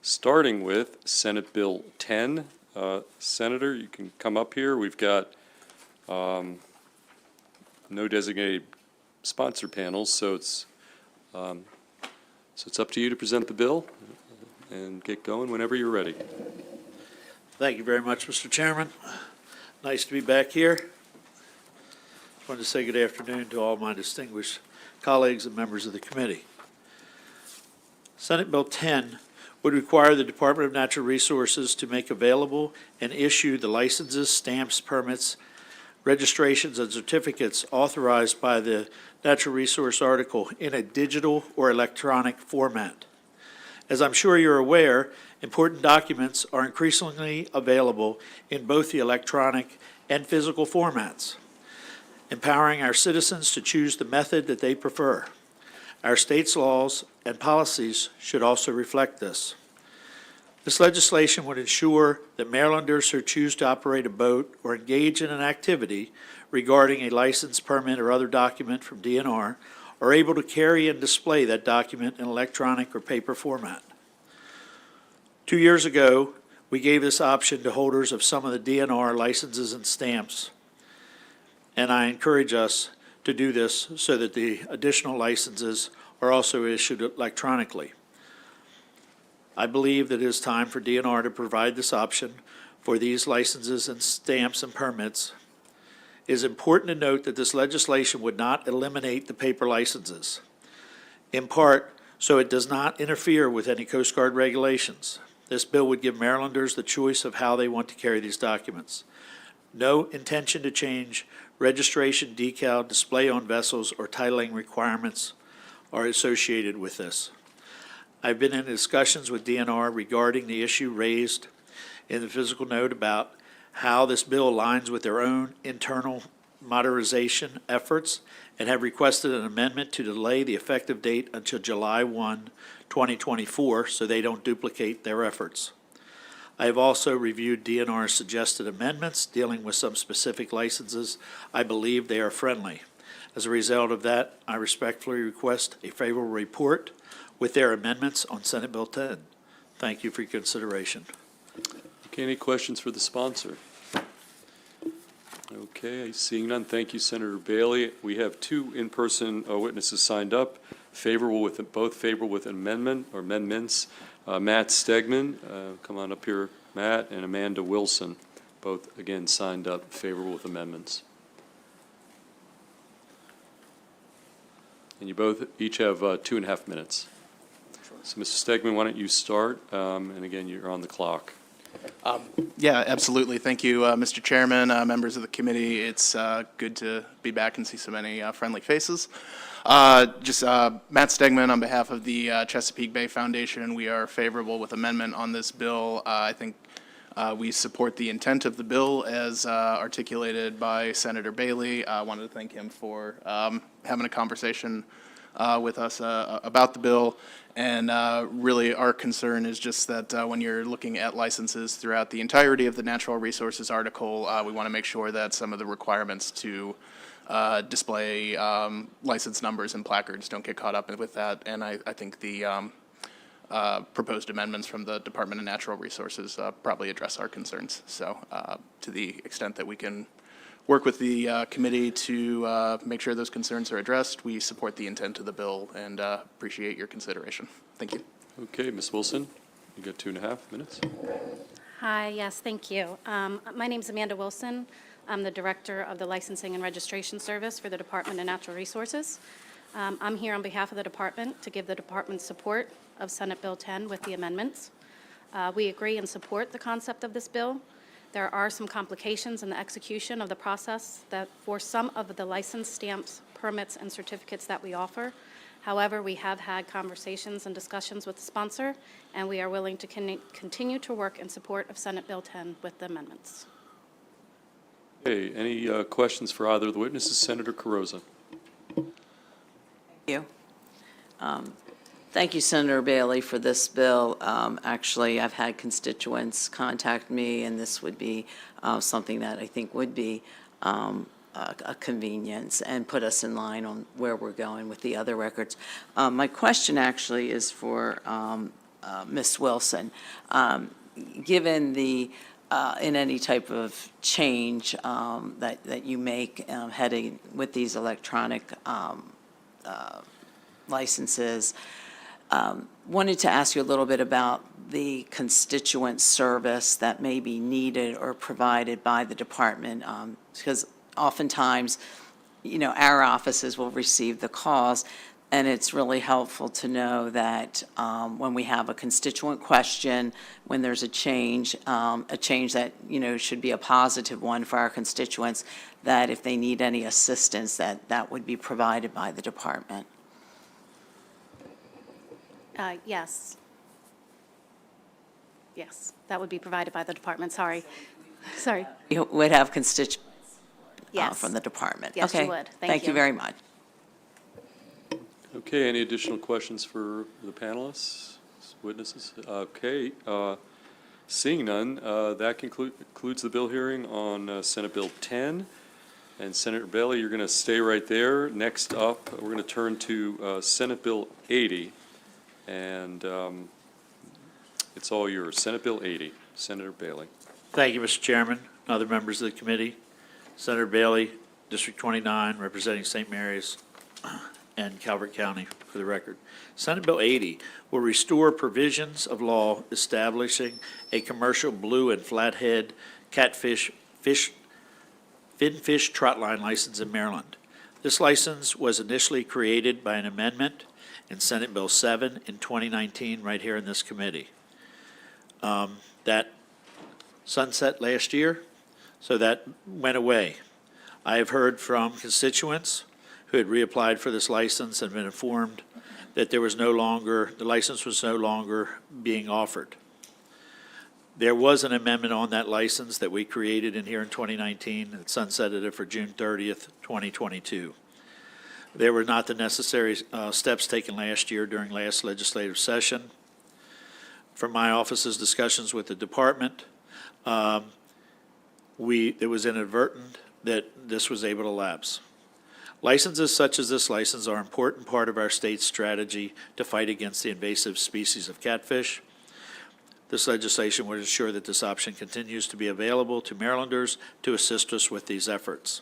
starting with Senate Bill 10. Senator, you can come up here. We've got no designated sponsor panels, so it's up to you to present the bill and get going whenever you're ready. Thank you very much, Mr. Chairman. Nice to be back here. I wanted to say good afternoon to all my distinguished colleagues and members of the committee. Senate Bill 10 would require the Department of Natural Resources to make available and issue the licenses, stamps, permits, registrations, and certificates authorized by the natural resource article in a digital or electronic format. As I'm sure you're aware, important documents are increasingly available in both the electronic and physical formats, empowering our citizens to choose the method that they prefer. Our state's laws and policies should also reflect this. This legislation would ensure that Marylanders who choose to operate a boat or engage in an activity regarding a license, permit, or other document from DNR are able to carry and display that document in electronic or paper format. 2 years ago, we gave this option to holders of some of the DNR licenses and stamps, and I encourage us to do this so that the additional licenses are also issued electronically. I believe that it is time for DNR to provide this option for these licenses and stamps and permits. It is important to note that this legislation would not eliminate the paper licenses, in part so it does not interfere with any Coast Guard regulations. This bill would give Marylanders the choice of how they want to carry these documents. No intention to change registration, decal, display on vessels, or titling requirements are associated with this. I've been in discussions with DNR regarding the issue raised in the physical note about how this bill aligns with their own internal modernization efforts and have requested an amendment to delay the effective date until July 1, 2024, so they don't duplicate their efforts. I have also reviewed DNR's suggested amendments dealing with some specific licenses. I believe they are friendly. As a result of that, I respectfully request a favorable report with their amendments on Senate Bill 10. Thank you for your consideration. Okay, any questions for the sponsor? Okay, seeing none, thank you, Senator Bailey. We have two in-person witnesses signed up, both favorable with amendment or amendments. Matt Stegman, come on up here, Matt, and Amanda Wilson, both again signed up favorable with amendments. And you both each have 2.5 minutes. So, Mr. Stegman, why don't you start? And again, you're on the clock. Yeah, absolutely. Thank you, Mr. Chairman, members of the committee. It's good to be back and see so many friendly faces. Matt Stegman on behalf of the Chesapeake Bay Foundation. We are favorable with amendment on this bill. I think we support the intent of the bill as articulated by Senator Bailey. I wanted to thank him for having a conversation with us about the bill. And really, our concern is just that when you're looking at licenses throughout the entirety of the natural resources article, we want to make sure that some of the requirements to display license numbers and placards don't get caught up with that. And I think the proposed amendments from the Department of Natural Resources probably address our concerns. So to the extent that we can work with the committee to make sure those concerns are addressed, we support the intent of the bill and appreciate your consideration. Thank you. Okay, Ms. Wilson, you got 2.5 minutes. Hi, yes, thank you. My name is Amanda Wilson. I'm the Director of the Licensing and Registration Service for the Department of Natural Resources. I'm here on behalf of the department to give the department support of Senate Bill 10 with the amendments. We agree and support the concept of this bill. There are some complications in the execution of the process that for some of the license stamps, permits, and certificates that we offer. However, we have had conversations and discussions with the sponsor, and we are willing to continue to work in support of Senate Bill 10 with the amendments. Okay, any questions for either of the witnesses? Senator Carrozza. Thank you. Thank you, Senator Bailey, for this bill. Actually, I've had constituents contact me, and this would be something that I think would be a convenience and put us in line on where we're going with the other records. My question actually is for Ms. Wilson. Given the in any type of change that you make heading with these electronic licenses, Wanted to ask you a little bit about the constituent service that may be needed or provided by the department, because oftentimes, our offices will receive the calls, and it's really helpful to know that when we have a constituent question, when there's a change that, should be a positive one for our constituents, that if they need any assistance, that would be provided by the department. Yes. Yes, that would be provided by the department, sorry. Sorry. You would have constituents Yes. from the department? Yes, you Okay. would. Thank you you. very much. Okay, any additional questions for the panelists, witnesses? Okay, seeing none, that concludes the bill hearing on Senate Bill 10. And Senator Bailey, you're going to stay right there. Next up, we're going to turn to Senate Bill 80. And it's all yours. Senate Bill 80. Senator Bailey. Thank you, Mr. Chairman, other members of the committee. Senator Bailey, District 29, representing St. Mary's and Calvert County, for the record. Senate Bill 80 will restore provisions of law establishing a commercial blue and flathead catfish, finfish trotline license in Maryland. This license was initially created by an amendment in Senate Bill 7 in 2019, right here in this committee. That sunset last year, so that went away. I have heard from constituents who had reapplied for this license and been informed that the license was no longer being offered. There was an amendment on that license that we created in here in 2019 that sunsetted it for June 30th, 2022. There were not the necessary steps taken last year during last legislative session. From my office's discussions with the department, it was inadvertent that this was able to lapse. Licenses such as this license are an important part of our state's strategy to fight against the invasive species of catfish. This legislation would ensure that this option continues to be available to Marylanders to assist us with these efforts.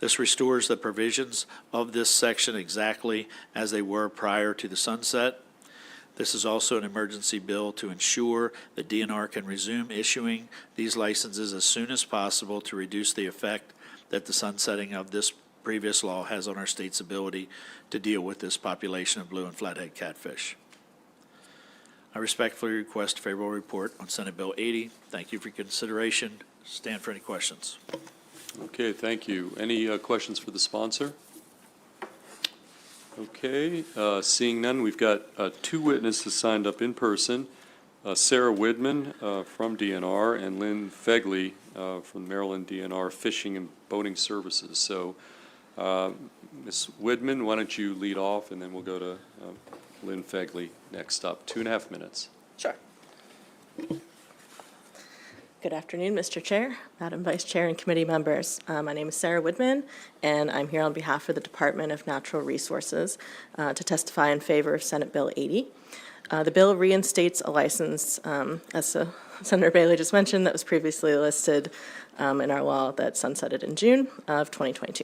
This restores the provisions of this section exactly as they were prior to the sunset. This is also an emergency bill to ensure the DNR can resume issuing these licenses as soon as possible to reduce the effect that the sunsetting of this previous law has on our state's ability to deal with this population of blue and flathead catfish. I respectfully request a favorable report on Senate Bill 80. Thank you for your consideration. Stand for any questions. Okay, thank you. Any questions for the sponsor? Okay, seeing none, we've got two witnesses signed up in person, Sarah Widman from DNR and Lynn Fegley from Maryland DNR Fishing and Boating Services. So, Ms. Widman, why don't you lead off, and then we'll go to Lynn Fegley next up. 2.5 minutes. Sure. Good afternoon, Mr. Chair, Madam Vice Chair, and committee members. My name is Sarah Widman, and I'm here on behalf of the Department of Natural Resources to testify in favor of Senate Bill 80. The bill reinstates a license, as Senator Bailey just mentioned, that was previously listed in our law that sunsetted in June of 2022.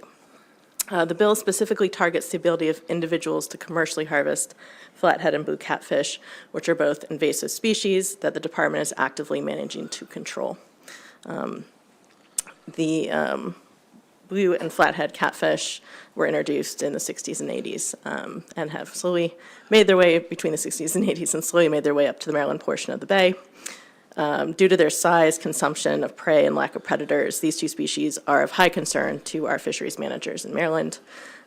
The bill specifically targets the ability of individuals to commercially harvest flathead and blue catfish, which are both invasive species that the department is actively managing to control. The blue and flathead catfish were introduced in the 60s and 80s and have slowly made their way between the 60s and 80s and slowly made their way up to the Maryland portion of the bay. Due to their size, consumption of prey, and lack of predators, these two species are of high concern to our fisheries managers in Maryland,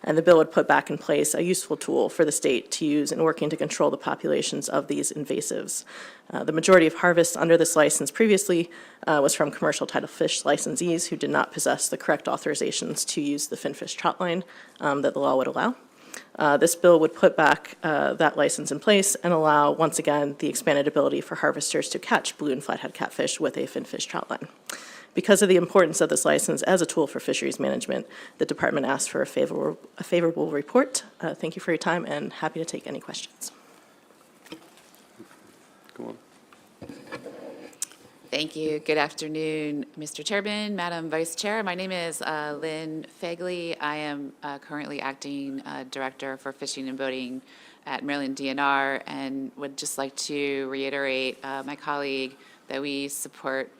and the bill would put back in place a useful tool for the state to use in working to control the populations of these invasives. The majority of harvests under this license previously was from commercial tidal fish licensees who did not possess the correct authorizations to use the finfish trot line that the law would allow. This bill would put back that license in place and allow, once again, the expanded ability for harvesters to catch blue and flathead catfish with a finfish trout line. Because of the importance of this license as a tool for fisheries management, the department asked for a favorable report. Thank you for your time, and happy to take any questions. Go on. Thank you. Good afternoon, Mr. Chairman, Madam Vice Chair. My name is Lynn Fegley. I am currently acting Director for Fishing and Boating at Maryland DNR, and would just like to reiterate my colleague that we support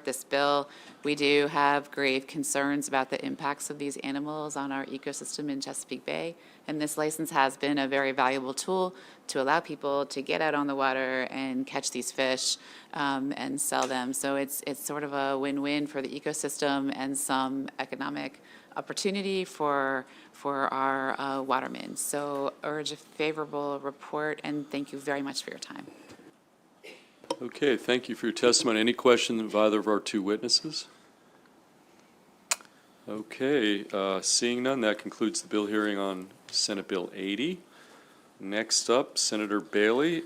this bill. We do have grave concerns about the impacts of these animals on our ecosystem in Chesapeake Bay, and this license has been a very valuable tool to allow people to get out on the water and catch these fish and sell them. So it's sort of a win-win for the ecosystem and some economic opportunity for our watermen. So urge a favorable report, and thank you very much for your time. Okay, thank you for your testimony. Any questions of either of our two witnesses? Okay, seeing none, that concludes the bill hearing on Senate Bill 80. Next up, Senator Bailey,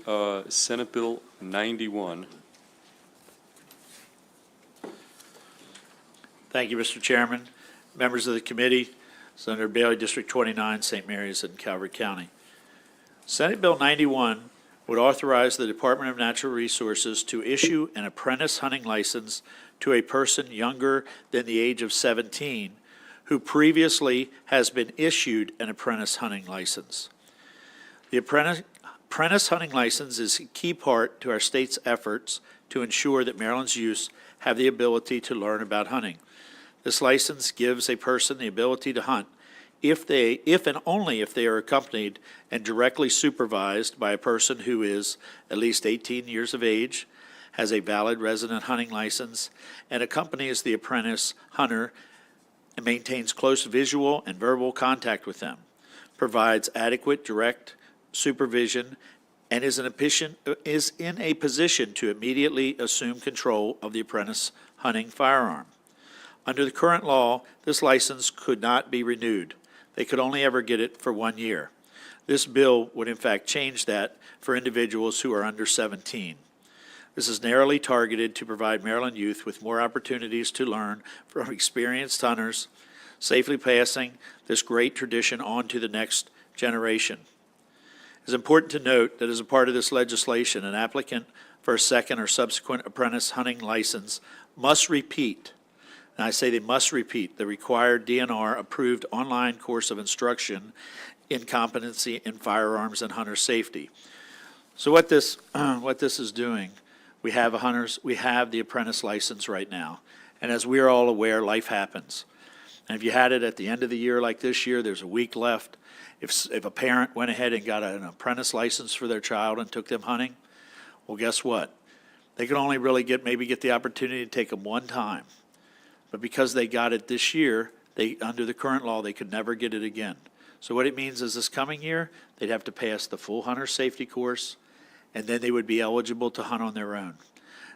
Senate Bill 91. Thank you, Mr. Chairman. Members of the committee, Senator Bailey, District 29, St. Mary's in Calvert County. Senate Bill 91 would authorize the Department of Natural Resources to issue an apprentice hunting license to a person younger than the age of 17 who previously has been issued an apprentice hunting license. The apprentice hunting license is a key part to our state's efforts to ensure that Maryland's youth have the ability to learn about hunting. This license gives a person the ability to hunt if and only if they are accompanied and directly supervised by a person who is at least 18 years of age, has a valid resident hunting license, and accompanies the apprentice hunter and maintains close visual and verbal contact with them, provides adequate direct supervision, and is in a position to immediately assume control of the apprentice hunting firearm. Under the current law, this license could not be renewed. They could only ever get it for 1 year. This bill would in fact change that for individuals who are under 17. This is narrowly targeted to provide Maryland youth with more opportunities to learn from experienced hunters, safely passing this great tradition on to the next generation. It's important to note that as a part of this legislation, an applicant for a second or subsequent apprentice hunting license must repeat, and I say they must repeat, the required DNR-approved online course of instruction in competency in firearms and hunter safety. So what this is doing, we have the apprentice license right now, and as we are all aware, life happens. And if you had it at the end of the year like this year, there's a week left. If a parent went ahead and got an apprentice license for their child and took them hunting, well, guess what? They could only really get the opportunity to take them one time. But because they got it this year, under the current law, they could never get it again. So what it means is this coming year, they'd have to pass the full hunter safety course, and then they would be eligible to hunt on their own.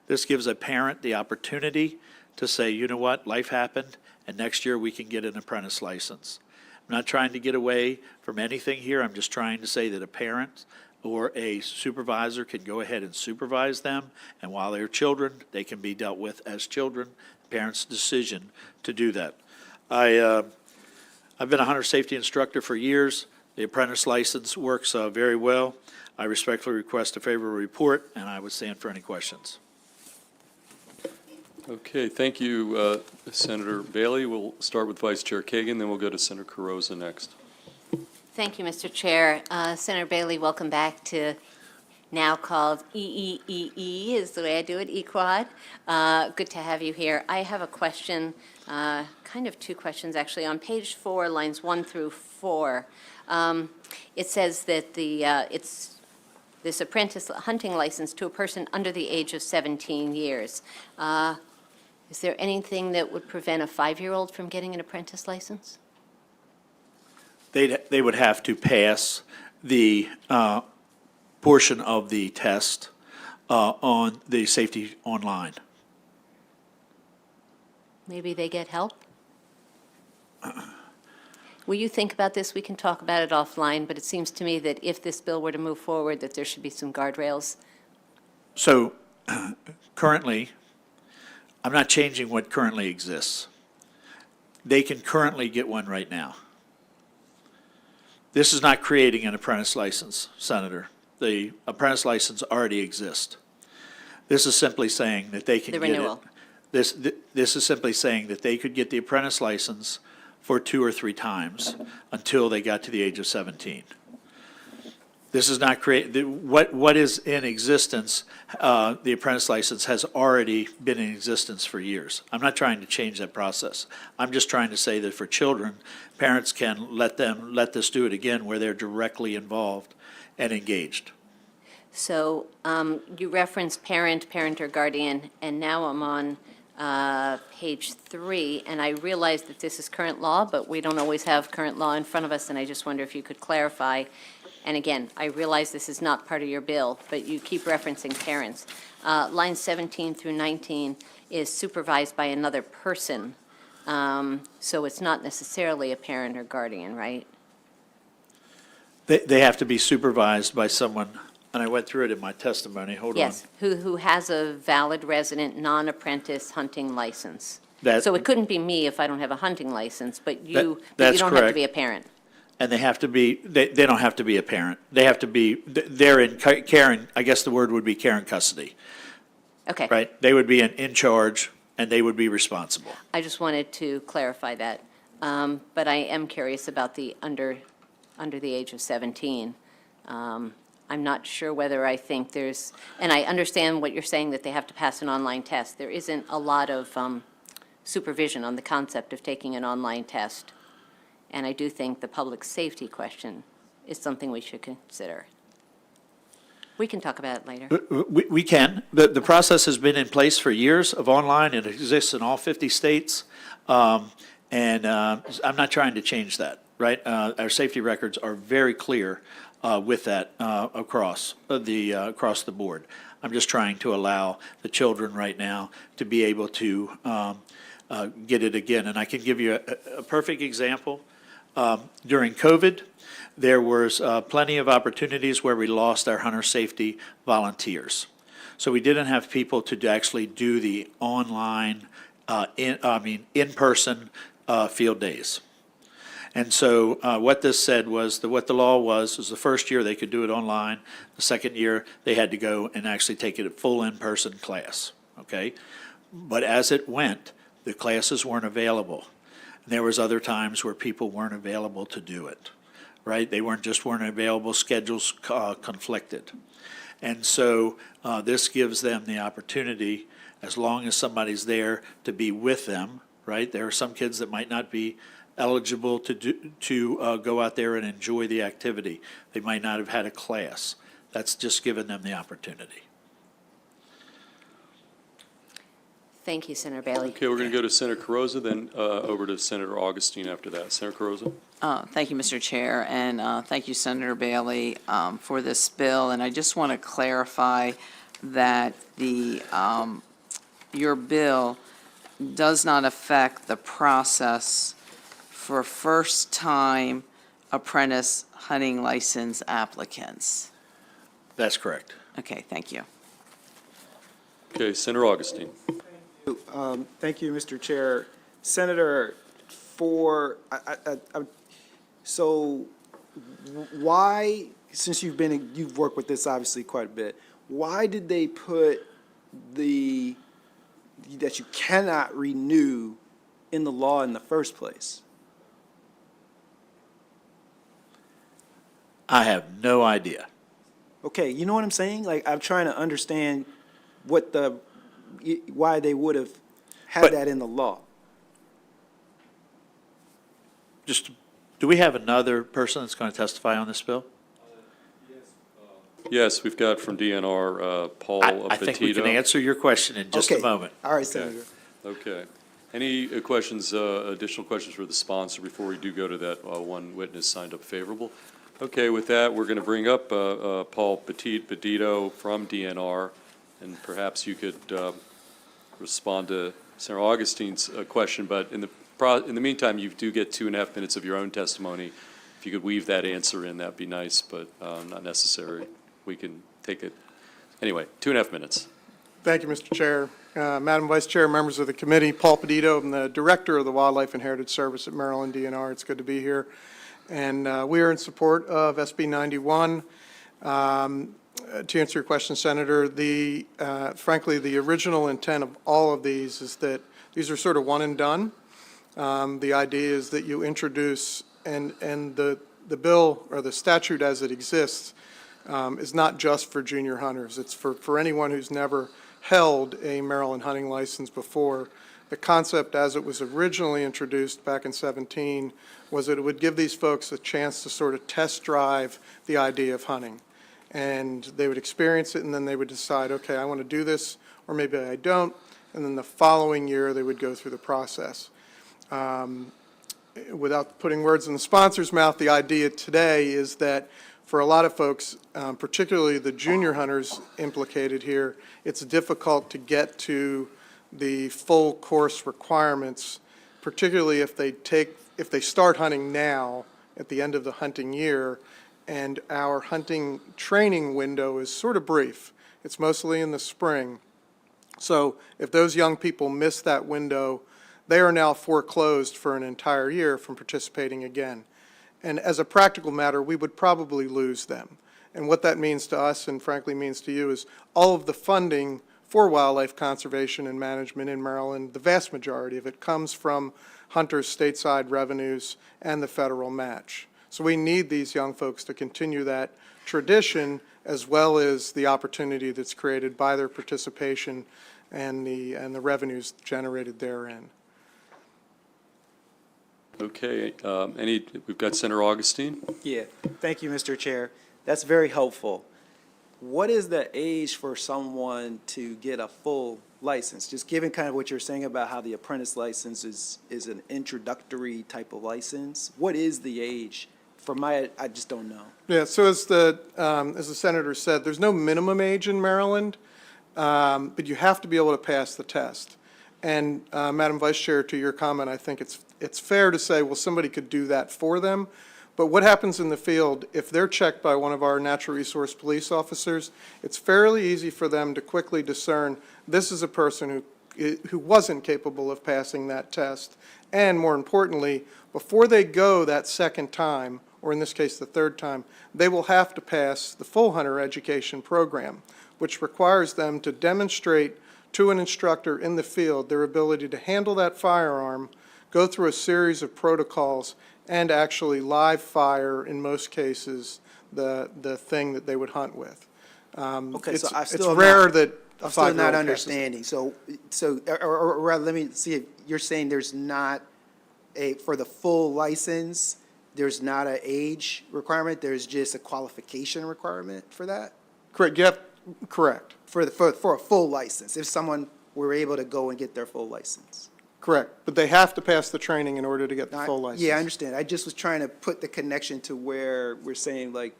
This gives a parent the opportunity to say, you know what, life happened, and next year we can get an apprentice license. I'm not trying to get away from anything here. I'm just trying to say that a parent or a supervisor can go ahead and supervise them, and while they're children, they can be dealt with as children. Parents' decision to do that. I've been a hunter safety instructor for years. The apprentice license works very well. I respectfully request a favorable report, and I would stand for any questions. Okay, thank you, Senator Bailey. We'll start with Vice Chair Kagan, then we'll go to Senator Carrozza next. Thank you, Mr. Chair. Senator Bailey, welcome back to now called EEE is the way I do it, EQuad. Good to have you here. I have a question, kind of two questions actually. On page 4, lines 1 through 4, it says that it's this apprentice hunting license to a person under the age of 17 years. Is there anything that would prevent a 5-year-old from getting an apprentice license? They would have to pass the portion of the test on the safety online. Maybe they get help? Will you think about this? We can talk about it offline, but it seems to me that if this bill were to move forward, that there should be some guardrails. So currently, I'm not changing what currently exists. They can currently get one right now. This is not creating an apprentice license, Senator. The apprentice license already exists. This is simply saying that they can get renewal. it. This is simply saying that they could get the apprentice license for 2 or 3 times until they got to the age of 17. This is not what is in existence, the apprentice license has already been in existence for years. I'm not trying to change that process. I'm just trying to say that for children, parents can let this do it again where they're directly involved and engaged. So you referenced parent or guardian, and now I'm on page 3, and I realize that this is current law, but we don't always have current law in front of us, and I just wonder if you could clarify. And again, I realize this is not part of your bill, but you keep referencing parents. Line 17 through 19 is supervised by another person, so it's not necessarily a parent or guardian, right? They have to be supervised by someone, and I went through it in my testimony. Hold on. Yes, who has a valid resident, non-apprentice hunting license. That- So it couldn't be me if I don't have a hunting license, but you that's don't have to correct. be a parent. And they have to be, they don't have to be a parent. They have to be, they're in care, and I guess the word would be care and custody, Okay. right? They would be in charge, and they would be responsible. I just wanted to clarify that. But I am curious about the under the age of 17. I'm not sure whether I think there's, and I understand what you're saying, that they have to pass an online test. There isn't a lot of supervision on the concept of taking an online test. And I do think the public safety question is something we should consider. We can talk about it later. We can. The process has been in place for years of online. It exists in all 50 states. And I'm not trying to change that, right? Our safety records are very clear with that across the board. I'm just trying to allow the children right now to be able to get it again. And I can give you a perfect example. During COVID, there was plenty of opportunities where we lost our hunter safety volunteers. So we didn't have people to actually do the online, in-person field days. And so what this said was that what the law was the first year they could do it online. The second year, they had to go and actually take it a full in-person class, okay? But as it went, the classes weren't available. There was other times where people weren't available to do it, right? They weren't available, schedules conflicted. And so this gives them the opportunity, as long as somebody's there, to be with them, right? There are some kids that might not be eligible to go out there and enjoy the activity. They might not have had a class. That's just given them the opportunity. Thank you, Senator Bailey. Okay, we're going to go to Senator Carrozza, then over to Senator Augustine after that. Senator Carrozza? Thank you, Mr. Chair, and thank you, Senator Bailey, for this bill. And I just want to clarify that your bill does not affect the process for first-time apprentice hunting license applicants. That's correct. Okay, thank you. Okay, Senator Augustine. Thank you, Mr. Chair. Senator, so why, since you've worked with this obviously quite a bit, why did they put that you cannot renew in the law in the first place? I have no idea. Okay, you know what I'm saying? Like, I'm trying to understand why they would have had that in the law. Do we have another person that's going to testify on this bill? Yes, we've got from DNR, Paul Petito. I think we can answer your question in just a moment. All right, Senator. Okay. Any questions, additional questions for the sponsor before we do go to that one witness signed up favorable? Okay, with that, we're going to bring up Paul Petito from DNR, and perhaps you could respond to Senator Augustine's question, but in the meantime, you do get 2.5 minutes of your own testimony. If you could weave that answer in, that'd be nice, but not necessary. We can take it. Anyway, 2.5 minutes. Thank you, Mr. Chair. Madam Vice Chair, members of the committee, Paul Petito, I'm the Director of the Wildlife and Heritage Service at Maryland DNR. It's good to be here. And we are in support of SB 91. To answer your question, Senator, frankly, the original intent of all of these is that these are sort of one and done. The idea is that you introduce, and the bill or the statute as it exists is not just for junior hunters. It's for anyone who's never held a Maryland hunting license before. The concept as it was originally introduced back in 17 was that it would give these folks a chance to sort of test drive the idea of hunting. And they would experience it, and then they would decide, okay, I want to do this, or maybe I don't. And then the following year, they would go through the process. Without putting words in the sponsor's mouth, the idea today is that for a lot of folks, particularly the junior hunters implicated here, it's difficult to get to the full course requirements, particularly if they start hunting now at the end of the hunting year, and our hunting training window is sort of brief. It's mostly in the spring. So if those young people miss that window, they are now foreclosed for an entire year from participating again. And as a practical matter, we would probably lose them. And what that means to us, and frankly means to you, is all of the funding for wildlife conservation and management in Maryland, the vast majority of it comes from hunters' stateside revenues and the federal match. So we need these young folks to continue that tradition, as well as the opportunity that's created by their participation and the revenues generated therein. Okay, we've got Senator Augustine. Yeah, thank you, Mr. Chair. That's very helpful. What is the age for someone to get a full license? Just given kind of what you're saying about how the apprentice license is an introductory type of license, what is the age? I just don't know. Yeah, so as the senator said, there's no minimum age in Maryland, but you have to be able to pass the test. And Madam Vice Chair, to your comment, I think it's fair to say, well, somebody could do that for them. But what happens in the field, if they're checked by one of our natural resource police officers, it's fairly easy for them to quickly discern this is a person who wasn't capable of passing that test. And more importantly, before they go that second time, or in this case the third time, they will have to pass the full hunter education program, which requires them to demonstrate to an instructor in the field their ability to handle that firearm, go through a series of protocols, and actually live fire, in most cases, the thing that they would hunt with. Okay, so it's rare that a I'm still not 5-year-old passes. understanding. Or rather, let me see if you're saying there's not for the full license, there's not an age requirement, there's just a qualification requirement for that? Correct, correct. For a full license, if someone were able to go and get their full license? Correct, but they have to pass the training in order to get the full license. Yeah, I understand. I just was trying to put the connection to where we're saying, like,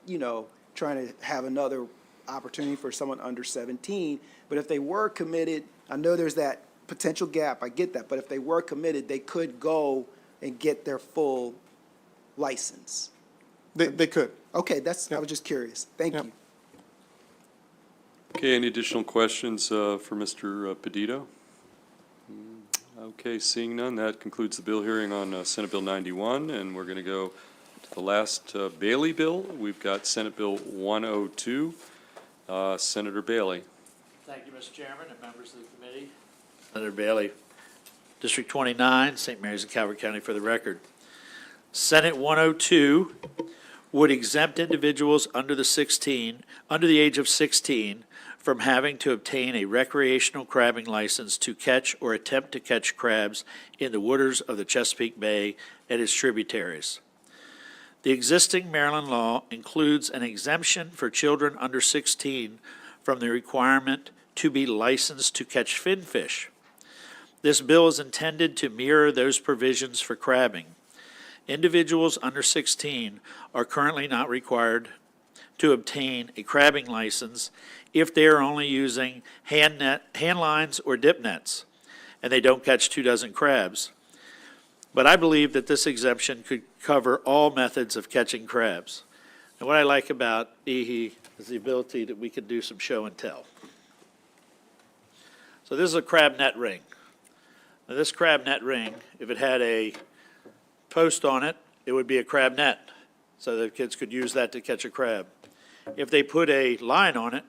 trying to have another opportunity for someone under 17. But if they were committed, I know there's that potential gap, I get that, but if they were committed, they could go and get their full license. They could. Okay, I was just curious. Thank you. Okay, any additional questions for Mr. Pedito? Okay, seeing none, that concludes the bill hearing on Senate Bill 91, and we're going to go to the last Bailey bill. We've got Senate Bill 102. Senator Bailey. Thank you, Mr. Chairman and members of the committee. Senator Bailey, District 29, St. Mary's and Calvert County for the record. Senate 102 would exempt individuals under the age of 16 from having to obtain a recreational crabbing license to catch or attempt to catch crabs in the waters of the Chesapeake Bay and its tributaries. The existing Maryland law includes an exemption for children under 16 from the requirement to be licensed to catch finfish. This bill is intended to mirror those provisions for crabbing. Individuals under 16 are currently not required to obtain a crabbing license if they are only using hand lines or dip nets, and they don't catch 24 crabs. But I believe that this exemption could cover all methods of catching crabs. And what I like about EEE is the ability that we can do some show and tell. So this is a crab net ring. Now this crab net ring, if it had a post on it, it would be a crab net, so the kids could use that to catch a crab. If they put a line on it,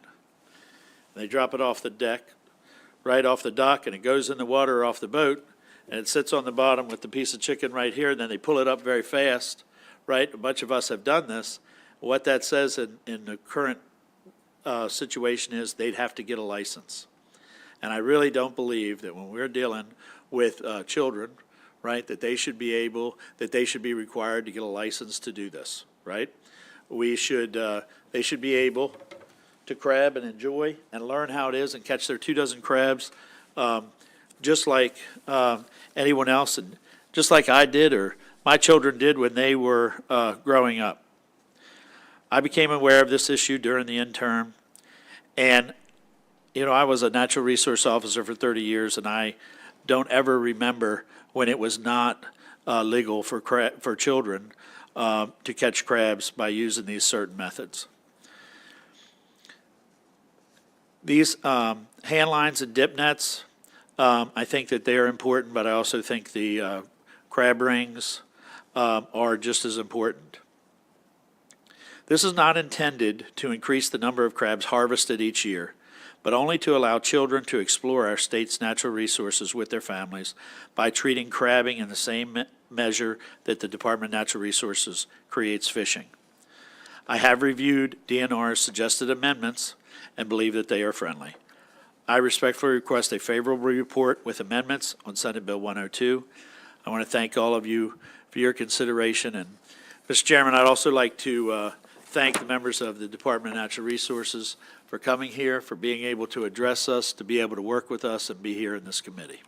they drop it off the deck, right off the dock, and it goes in the water off the boat, and it sits on the bottom with the piece of chicken right here, and then they pull it up very fast, right? A bunch of us have done this. What that says in the current situation is they'd have to get a license. And I really don't believe that when we're dealing with children, right, that they should be required to get a license to do this, right? They should be able to crab and enjoy and learn how it is and catch their 24 crabs, just like anyone else, and just like I did or my children did when they were growing up. I became aware of this issue during the interim, and I was a natural resource officer for 30 years, and I don't ever remember when it was not legal for children to catch crabs by using these certain methods. These hand lines and dip nets, I think that they are important, but I also think the crab rings are just as important. This is not intended to increase the number of crabs harvested each year, but only to allow children to explore our state's natural resources with their families by treating crabbing in the same measure that the Department of Natural Resources creates fishing. I have reviewed DNR's suggested amendments and believe that they are friendly. I respectfully request a favorable report with amendments on Senate Bill 102. I want to thank all of you for your consideration. And, Mr. Chairman, I'd also like to thank the members of the Department of Natural Resources for coming here, for being able to address us, to be able to work with us, and be here in this committee.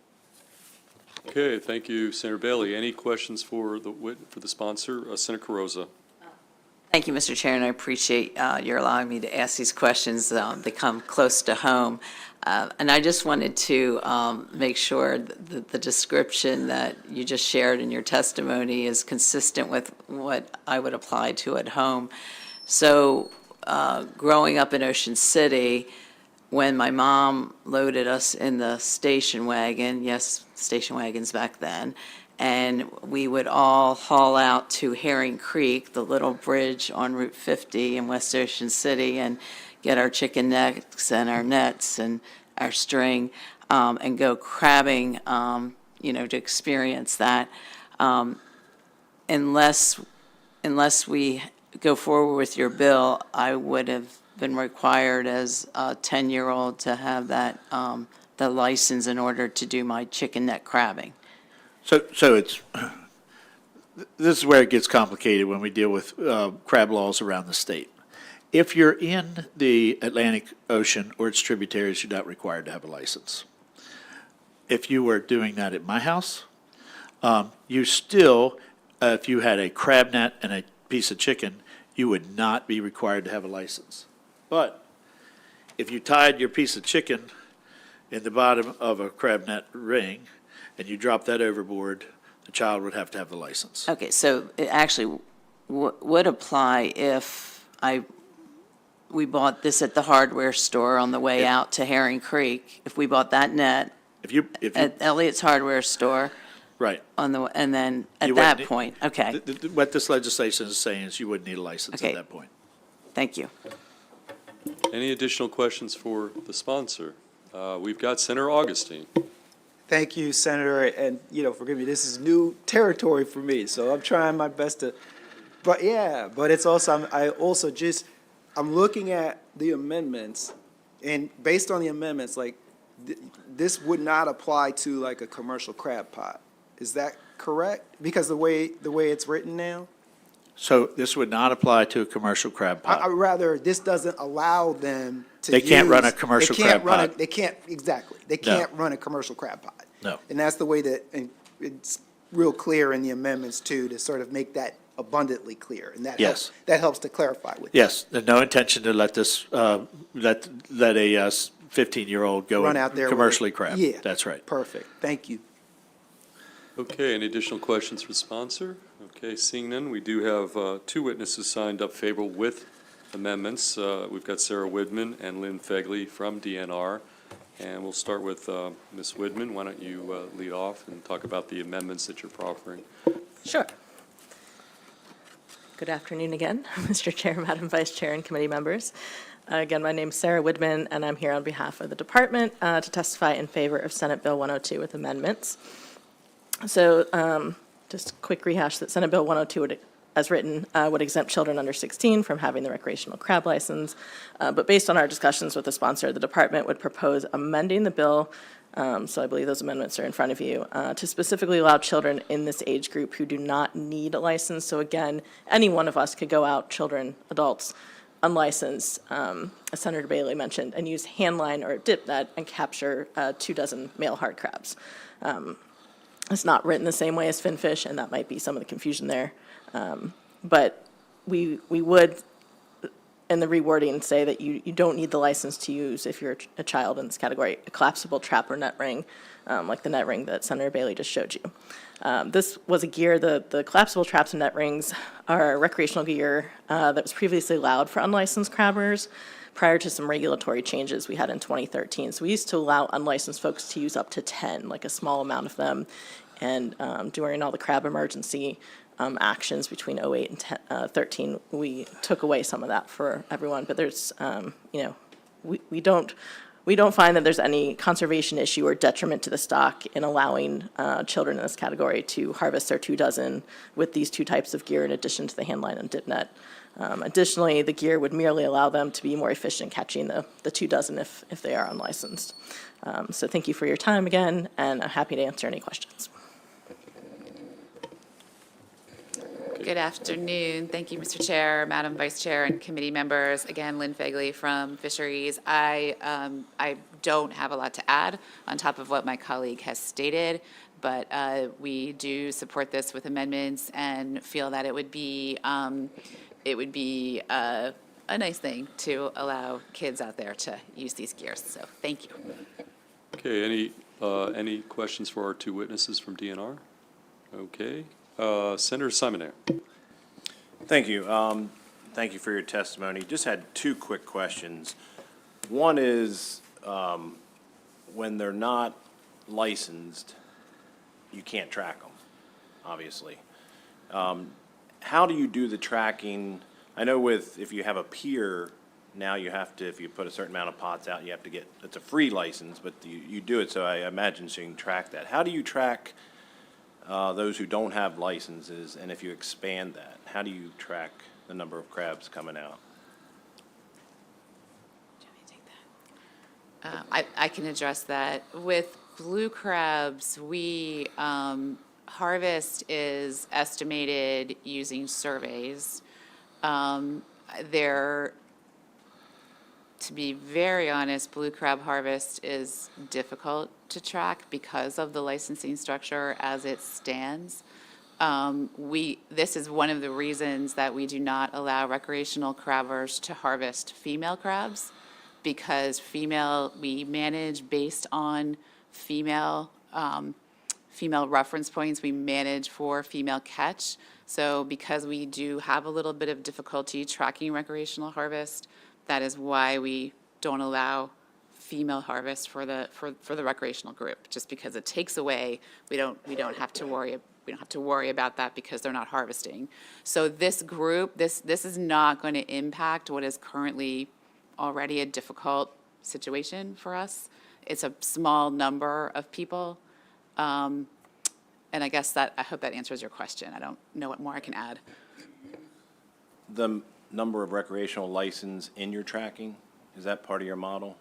Okay, thank you, Senator Bailey. Any questions for the sponsor, Senator Carrozza? Thank you, Mr. Chair, and I appreciate your allowing me to ask these questions. They come close to home. And I just wanted to make sure that the description that you just shared in your testimony is consistent with what I would apply to at home. So growing up in Ocean City, when my mom loaded us in the station wagon, yes, station wagons back then, and we would all haul out to Herring Creek, the little bridge on Route 50 in West Ocean City, and get our chicken necks and our nets and our string and go crabbing, to experience that. Unless we go forward with your bill, I would have been required as a 10-year-old to have that, the license in order to do my chicken neck crabbing. So this is where it gets complicated when we deal with crab laws around the state. If you're in the Atlantic Ocean or its tributaries, you're not required to have a license. If you were doing that at my house, you still, if you had a crab net and a piece of chicken, you would not be required to have a license. But if you tied your piece of chicken in the bottom of a crab net ring and you drop that overboard, the child would have to have the license. Okay, so it actually would apply if we bought this at the hardware store on the way out to Herring Creek. If we bought that net at Elliott's hardware store, right, and then at that point, okay. What this legislation is saying is you wouldn't need a license at that point. Thank you. Any additional questions for the sponsor? We've got Senator Augustine. Thank you, Senator, and, forgive me, this is new territory for me, so I'm trying my best to, but it's also, I'm looking at the amendments, and based on the amendments, this would not apply to like a commercial crab pot. Is that correct? Because the way it's written now? So this would not apply to a commercial crab pot? Rather, this doesn't allow them to They can't run a commercial crab pot. They can't run a commercial crab pot. No. And that's the way that, and it's real clear in the amendments too, to sort of make that abundantly clear. And that Yes. helps to clarify with Yes, there's no intention to let this, let a 15-year-old go Run out there commercially crab. Yeah. That's right. Perfect. Thank you. Okay, any additional questions for the sponsor? Okay, seeing none, we do have two witnesses signed up favorable with amendments. We've got Sarah Widman and Lynn Fegley from DNR. And we'll start with Ms. Widman. Why don't you lead off and talk about the amendments that you're proffering? Sure. Good afternoon again, Mr. Chair, Madam Vice Chair, and committee members. Again, my name's Sarah Widman, and I'm here on behalf of the department to testify in favor of Senate Bill 102 with amendments. So just a quick rehash that Senate Bill 102 would as written, would exempt children under 16 from having the recreational crab license. But based on our discussions with the sponsor, the department would propose amending the bill, so I believe those amendments are in front of you, to specifically allow children in this age group who do not need a license. So again, any one of us could go out, children, adults, unlicensed, as Senator Bailey mentioned, and use hand line or dip net and capture 24 male hard crabs. It's not written the same way as finfish, and that might be some of the confusion there. But we would, in the rewording, say that you don't need the license to use, if you're a child in this category, a collapsible trap or net ring, like the net ring that Senator Bailey just showed you. This was a gear, the collapsible traps and net rings are recreational gear that was previously allowed for unlicensed crabbers prior to some regulatory changes we had in 2013. So we used to allow unlicensed folks to use up to 10, like a small amount of them. And during all the crab emergency actions between 08 and 13, we took away some of that for everyone. But there's, we don't find that there's any conservation issue or detriment to the stock in allowing children in this category to harvest their 24 with these two types of gear in addition to the hand line and dip net. Additionally, the gear would merely allow them to be more efficient catching the 24 if they are unlicensed. So thank you for your time again, and I'm happy to answer any questions. Good afternoon. Thank you, Mr. Chair, Madam Vice Chair, and committee members. Again, Lynn Fegley from Fisheries. I don't have a lot to add on top of what my colleague has stated, but we do support this with amendments and feel that it would be a nice thing to allow kids out there to use these gears. So thank you. Okay, any questions for our two witnesses from DNR? Okay. Senator Simoner. Thank you. Thank you for your testimony. Just had two quick questions. One is, when they're not licensed, you can't track them, obviously. How do you do the tracking? I know if you have a pier, now you have to, if you put a certain amount of pots out, you have to get, it's a free license, but you do it, so I imagine so you can track that. How do you track those who don't have licenses, and if you expand that, how do you track the number of crabs coming out? I can address that. With blue crabs, we harvest is estimated using surveys. To be very honest, blue crab harvest is difficult to track because of the licensing structure as it stands. This is one of the reasons that we do not allow recreational crabbers to harvest female crabs, because we manage based on female reference points. We manage for female catch. So because we do have a little bit of difficulty tracking recreational harvest, that is why we don't allow female harvest for the recreational group, just because it takes away. We don't have to worry about that because they're not harvesting. So this group, this is not going to impact what is currently already a difficult situation for us. It's a small number of people. And I guess I hope that answers your question. I don't know what more I can add. The number of recreational license in your tracking, is that part of your model?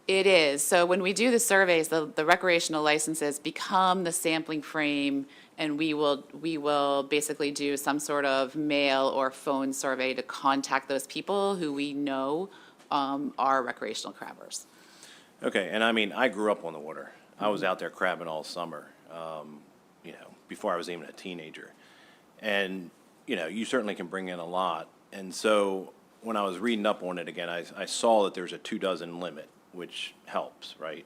It is. So when we do the surveys, the recreational licenses become the sampling frame, and we will basically do some sort of mail or phone survey to contact those people who we know are recreational crabbers. Okay, and I mean, I grew up on the water. I was out there crabbing all summer, before I was even a teenager. And, you certainly can bring in a lot. And so when I was reading up on it again, I saw that there's a 24 limit, which helps, right?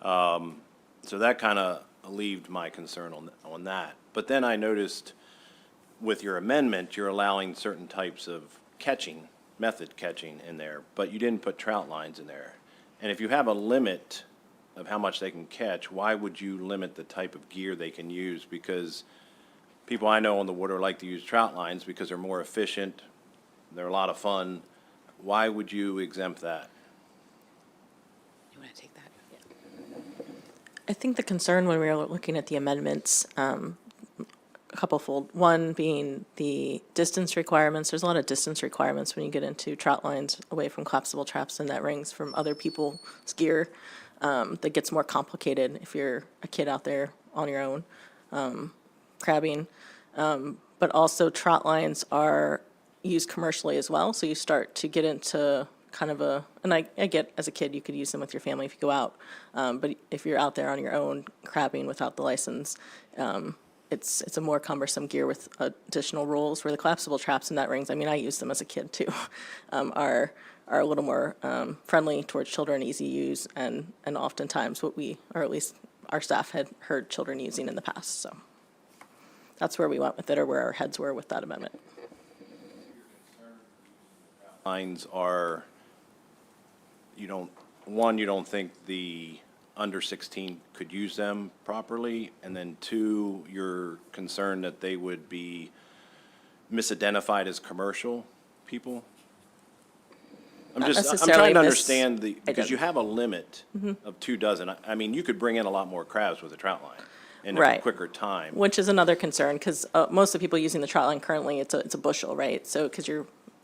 So that kind of alleviated my concern on that. But then I noticed with your amendment, you're allowing certain types of method catching in there, but you didn't put trout lines in there. And if you have a limit of how much they can catch, why would you limit the type of gear they can use? Because people I know on the water like to use trout lines because they're more efficient, they're a lot of fun. Why would you exempt that? You want to take that? I think the concern when we were looking at the amendments, couple fold. One being the distance requirements. There's a lot of distance requirements when you get into trout lines away from collapsible traps and net rings from other people's gear. That gets more complicated if you're a kid out there on your own crabbing. But also trout lines are used commercially as well. So you start to get into kind of and I get as a kid you could use them with your family if you go out. But if you're out there on your own crabbing without the license, it's a more cumbersome gear with additional rules, where the collapsible traps and net rings, I mean, I used them as a kid too, are a little more friendly towards children, easy to use, and oftentimes what we, or at least our staff had heard children using in the past. So that's where we went with it, or where our heads were with that amendment. Lines are, you don't think the under 16 could use them properly, and then two, you're concerned that they would be misidentified as commercial people? I'm trying to understand because you have a limit of 2 dozen. I mean, you could bring in a lot more crabs with a trout line in a quicker time. Which is another concern, because most of the people using the trout line currently, it's a bushel, right? So, because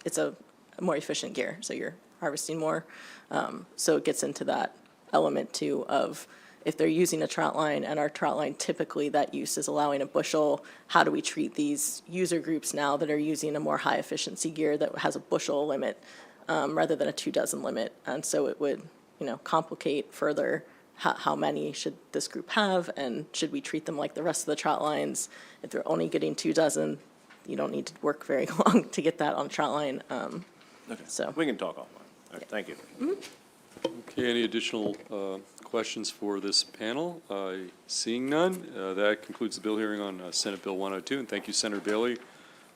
it's a more efficient gear, so you're harvesting more. So it gets into that element too of, if they're using a trout line, and our trout line typically that use is allowing a bushel, how do we treat these user groups now that are using a more high efficiency gear that has a bushel limit rather than a 2 dozen limit? And so it would, complicate further how many should this group have, and should we treat them like the rest of the trout lines? If they're only getting 2 dozen, you don't need to work very long to get that on a trout line. Okay, so we can talk offline. All right, thank you. Okay, any additional questions for this panel? Seeing none, that concludes the bill hearing on Senate Bill 102, and thank you, Senator Bailey,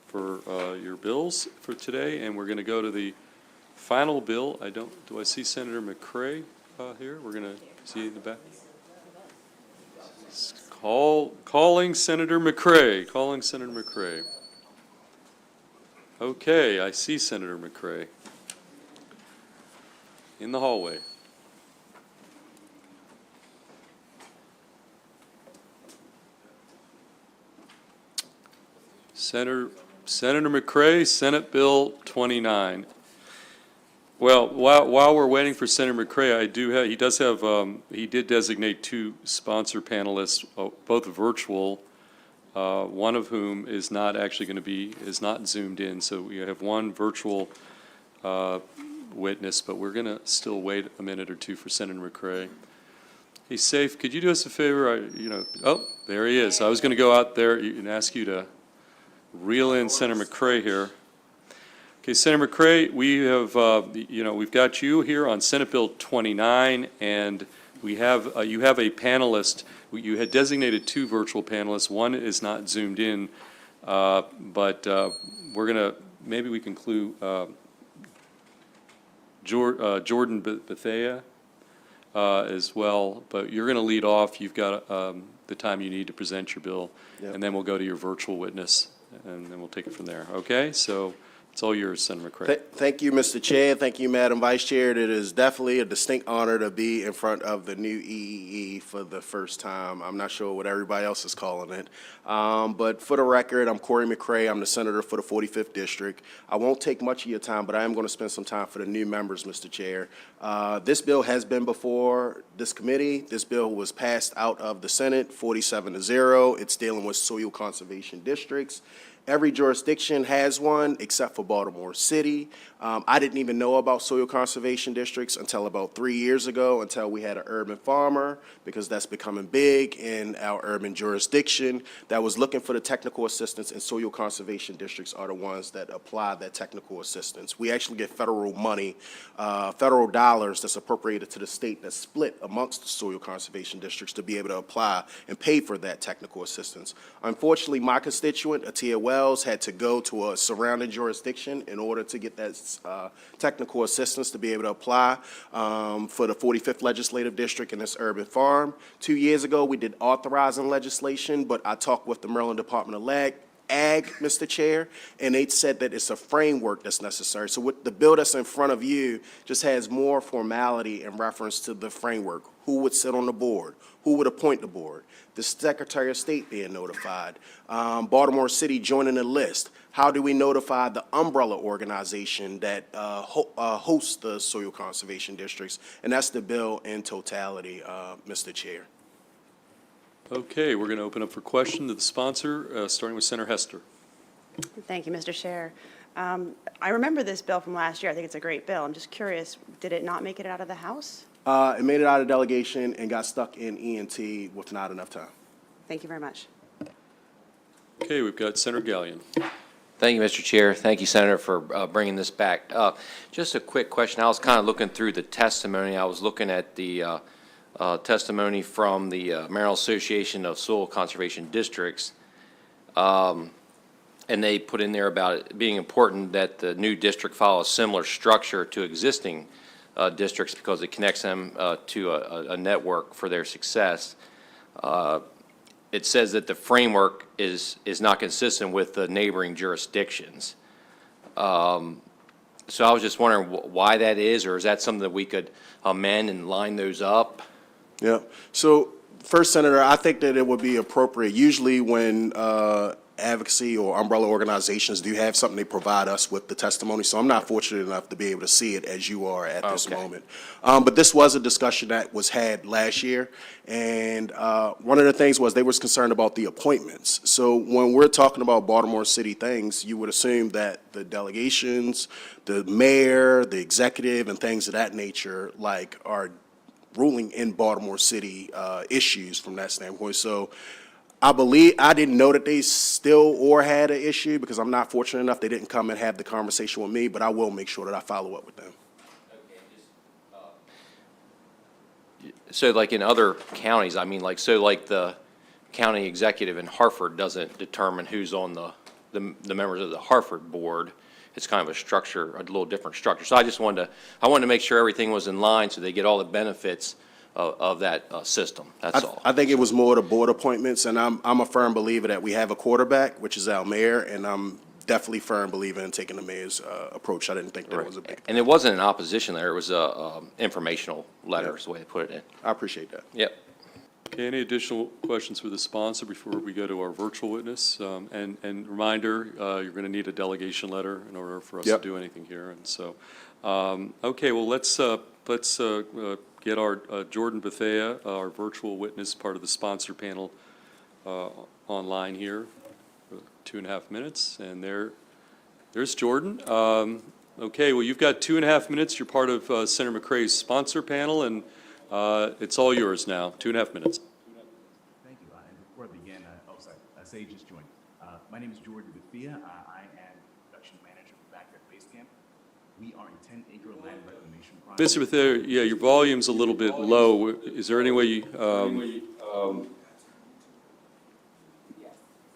for your bills for today. And we're going to go to the final bill. Do I see Senator McCray here? We're going to see you in the back. Calling Senator McCray. Okay, I see Senator McCray in the hallway. Senator McCray, Senate Bill 29. Well, while we're waiting for Senator McCray, he did designate 2 sponsor panelists, both virtual, one of whom is not actually is not zoomed in. So we have one virtual witness, but we're going to still wait a minute or two for Senator McCray. Hey, Safe, could you do us a favor? Oh, there he is. I was going to go out there and ask you to reel in Senator McCray here. Okay, Senator McCray, we have, we've got you here on Senate Bill 29, and we have, you have a panelist. You had designated 2 virtual panelists. One is not zoomed in, but maybe we can clue Jordan Bethea as well, but you're going to lead off. You've got the time you need to present your bill, and then we'll go to your virtual witness, and then we'll take it from there. Okay, so it's all yours, Senator McCray. Thank you, Mr. Chair. Thank you, Madam Vice Chair. It is definitely a distinct honor to be in front of the new EEE for the first time. I'm not sure what everybody else is calling it. But for the record, I'm Corey McCray. I'm the senator for the 45th District. I won't take much of your time, but I am going to spend some time for the new members, Mr. Chair. This bill has been before this committee. This bill was passed out of the Senate, 47-0. It's dealing with soil conservation districts. Every jurisdiction has one except for Baltimore City. I didn't even know about soil conservation districts until about 3 years ago, until we had an urban farmer, because that's becoming big in our urban jurisdiction, that was looking for the technical assistance, and soil conservation districts are the ones that apply that technical assistance. We actually get federal money, federal dollars that's appropriated to the state that's split amongst the soil conservation districts to be able to apply and pay for that technical assistance. Unfortunately, my constituent, Atia Wells, had to go to a surrounding jurisdiction in order to get that technical assistance to be able to apply for the 45th Legislative District in this urban farm. 2 years ago, we did authorizing legislation, but I talked with the Maryland Department of Ag ag, Mr. Chair, and they said that it's a framework that's necessary. So what the bill that's in front of you just has more formality in reference to the framework. Who would sit on the board? Who would appoint the board? The Secretary of State being notified, Baltimore City joining the list. How do we notify the umbrella organization that hosts the soil conservation districts? And that's the bill in totality, Mr. Chair. Okay, we're going to open up for question to the sponsor, starting with Senator Hester. Thank you, Mr. Chair. I remember this bill from last year. I think it's a great bill. I'm just curious, did it not make it out of the House? It made it out of delegation and got stuck in E&T with not enough time. Thank you very much. Okay, we've got Senator Gallion. Thank you, Mr. Chair. Thank you, Senator, for bringing this back. Just a quick question. I was kind of looking through the testimony. I was looking at the testimony from the Maryland Association of Soil Conservation Districts, and they put in there about it being important that the new district follow a similar structure to existing districts because it connects them to a network for their success. It says that the framework is not consistent with the neighboring jurisdictions. So I was just wondering why that is, or is that something that we could amend and line those up? Yeah. So first, Senator, I think that it would be appropriate, usually when advocacy or umbrella organizations do have something, they provide us with the testimony. So I'm not fortunate enough to be able to see it as you are at this moment. But this was a discussion that was had last year. And one of the things was they was concerned about the appointments. So when we're talking about Baltimore City things, you would assume that the delegations, the mayor, the executive, and things of that nature, like, are ruling in Baltimore City issues from that standpoint. So I didn't know that they still or had an issue because I'm not fortunate enough they didn't come and have the conversation with me, but I will make sure that I follow up with them. So like in other counties, I mean, like, so like the county executive in Hartford doesn't determine who's on the members of the Hartford board. It's kind of a structure, a little different structure. So I wanted to make sure everything was in line so they get all the benefits of that system. That's all. I think it was more the board appointments, and I'm a firm believer that we have a quarterback, which is our mayor, and I'm definitely firm believer in taking the mayor's approach. I didn't think that was a big. And it wasn't an opposition letter, it was a informational letter, is the way they put it in. I appreciate that. Yep. Okay, any additional questions for the sponsor before we go to our virtual witness? And reminder, you're going to need a delegation letter in order for us to do anything here. And so, okay, well, let's get our Jordan Bethea, our virtual witness, part of the sponsor panel, online here for 2.5 minutes. And there's Jordan. Okay, well, you've got 2.5 minutes. You're part of Senator McCrae's sponsor panel, and it's all yours now. 2.5 minutes. Thank you. And before I begin, Say just joined. My name is Jordan Bethea. I am production manager for Backyard Base Camp. We are a 10-acre land reclamation project. Mr. Bethea, yeah, your volume's a little bit low. Is there any way you?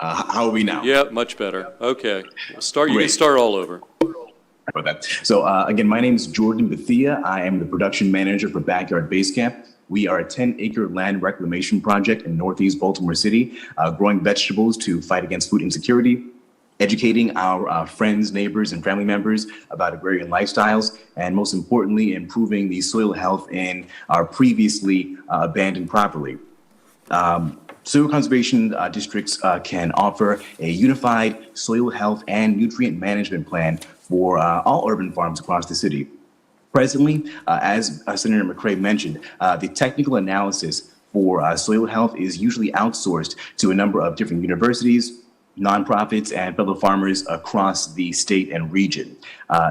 How are we now? Yeah, much better. Okay, you can start all over. About that. So again, my name is Jordan Bethea. I am the production manager for Backyard Base Camp. We are a 10-acre land reclamation project in Northeast Baltimore City, growing vegetables to fight against food insecurity, educating our friends, neighbors, and family members about agrarian lifestyles, and most importantly, improving the soil health in our previously abandoned property. Soil conservation districts can offer a unified soil health and nutrient management plan for all urban farms across the city. Presently, as Senator McCrae mentioned, the technical analysis for soil health is usually outsourced to a number of different universities, nonprofits, and fellow farmers across the state and region.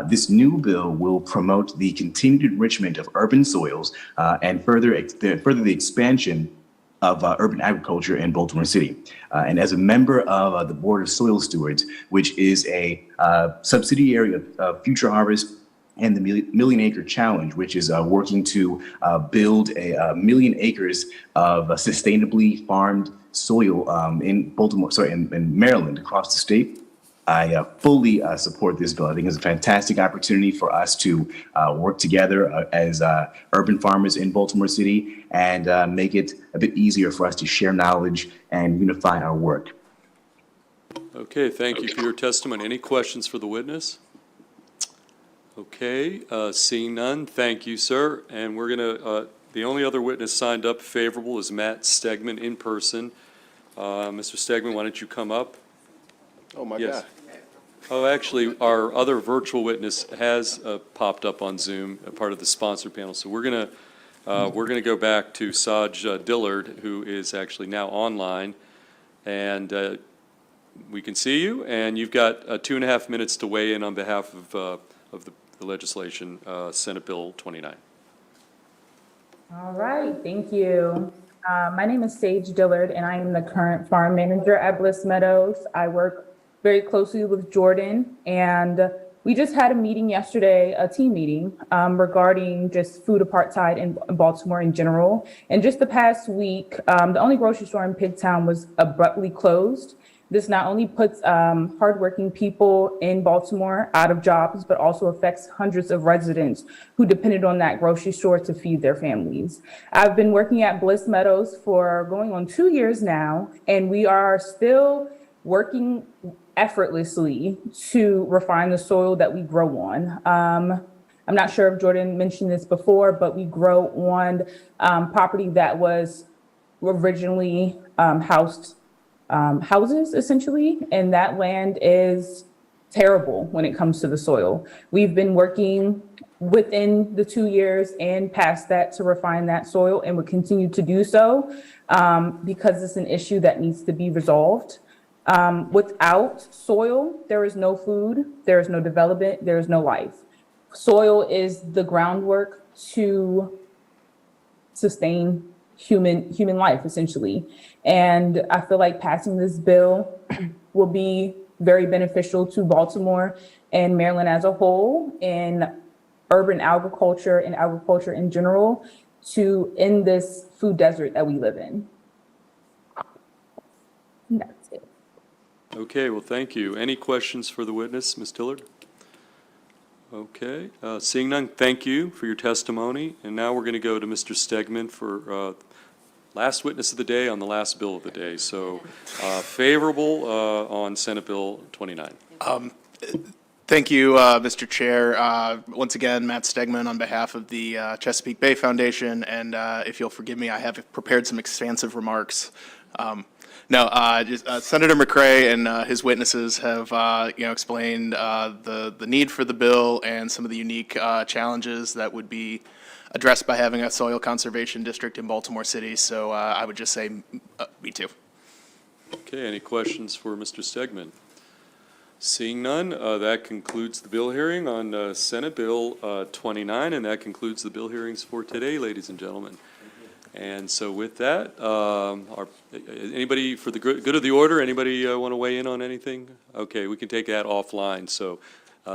This new bill will promote the continued enrichment of urban soils and further the expansion of urban agriculture in Baltimore City. And as a member of the Board of Soil Stewards, which is a subsidiary of Future Harvest and the Million Acre Challenge, which is working to build a million acres of sustainably farmed soil in Maryland across the state. I fully support this bill. I think it's a fantastic opportunity for us to work together as urban farmers in Baltimore City and make it a bit easier for us to share knowledge and unify our work. Okay, thank you for your testimony. Any questions for the witness? Okay, seeing none, thank you, sir. And we're going to, the only other witness signed up favorable is Matt Stegman in person. Mr. Stegman, why don't you come up? Oh, my Yes. God. Oh, actually, our other virtual witness has popped up on Zoom, a part of the sponsor panel. So we're going to go back to Saj Dillard, who is actually now online. And we can see you, and you've got 2.5 minutes to weigh in on behalf of the legislation, Senate Bill 29. All right, thank you. My name is Sage Dillard, and I am the current farm manager at Bliss Meadows. I work very closely with Jordan, and we just had a meeting yesterday, a team meeting, regarding just food apartheid in Baltimore in general. And just the past week, the only grocery store in Pigtown was abruptly closed. This not only puts hardworking people in Baltimore out of jobs, but also affects hundreds of residents who depended on that grocery store to feed their families. I've been working at Bliss Meadows for going on 2 years now, and we are still working effortlessly to refine the soil that we grow on. I'm not sure if Jordan mentioned this before, but we grow on property that was originally houses, essentially, and that land is terrible when it comes to the soil. We've been working within the 2 years and past that to refine that soil, and will continue to do so because it's an issue that needs to be resolved. Without soil, there is no food, there is no development, there is no life. Soil is the groundwork to sustain human life, essentially. And I feel like passing this bill will be very beneficial to Baltimore and Maryland as a whole in urban agriculture and agriculture in general to end this food desert that we live in. And that's it. Okay, well, thank you. Any questions for the witness, Ms. Dillard? Okay, seeing none, thank you for your testimony. And now we're going to go to Mr. Stegman for last witness of the day on the last bill of the day. So favorable on Senate Bill 29. Thank you, Mr. Chair. Once again, Matt Stegman on behalf of the Chesapeake Bay Foundation, and if you'll forgive me, I have prepared some expansive remarks. Senator McCray and his witnesses have, explained the need for the bill and some of the unique challenges that would be addressed by having a soil conservation district in Baltimore City. So I would just say, me too. Okay, any questions for Mr. Stegman? Seeing none, that concludes the bill hearing on Senate Bill 29, and that concludes the bill hearings for today, ladies and gentlemen. And so with that, anybody, for the good of the order, anybody want to weigh in on anything? Okay, we can take that offline. So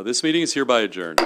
this meeting is hereby adjourned.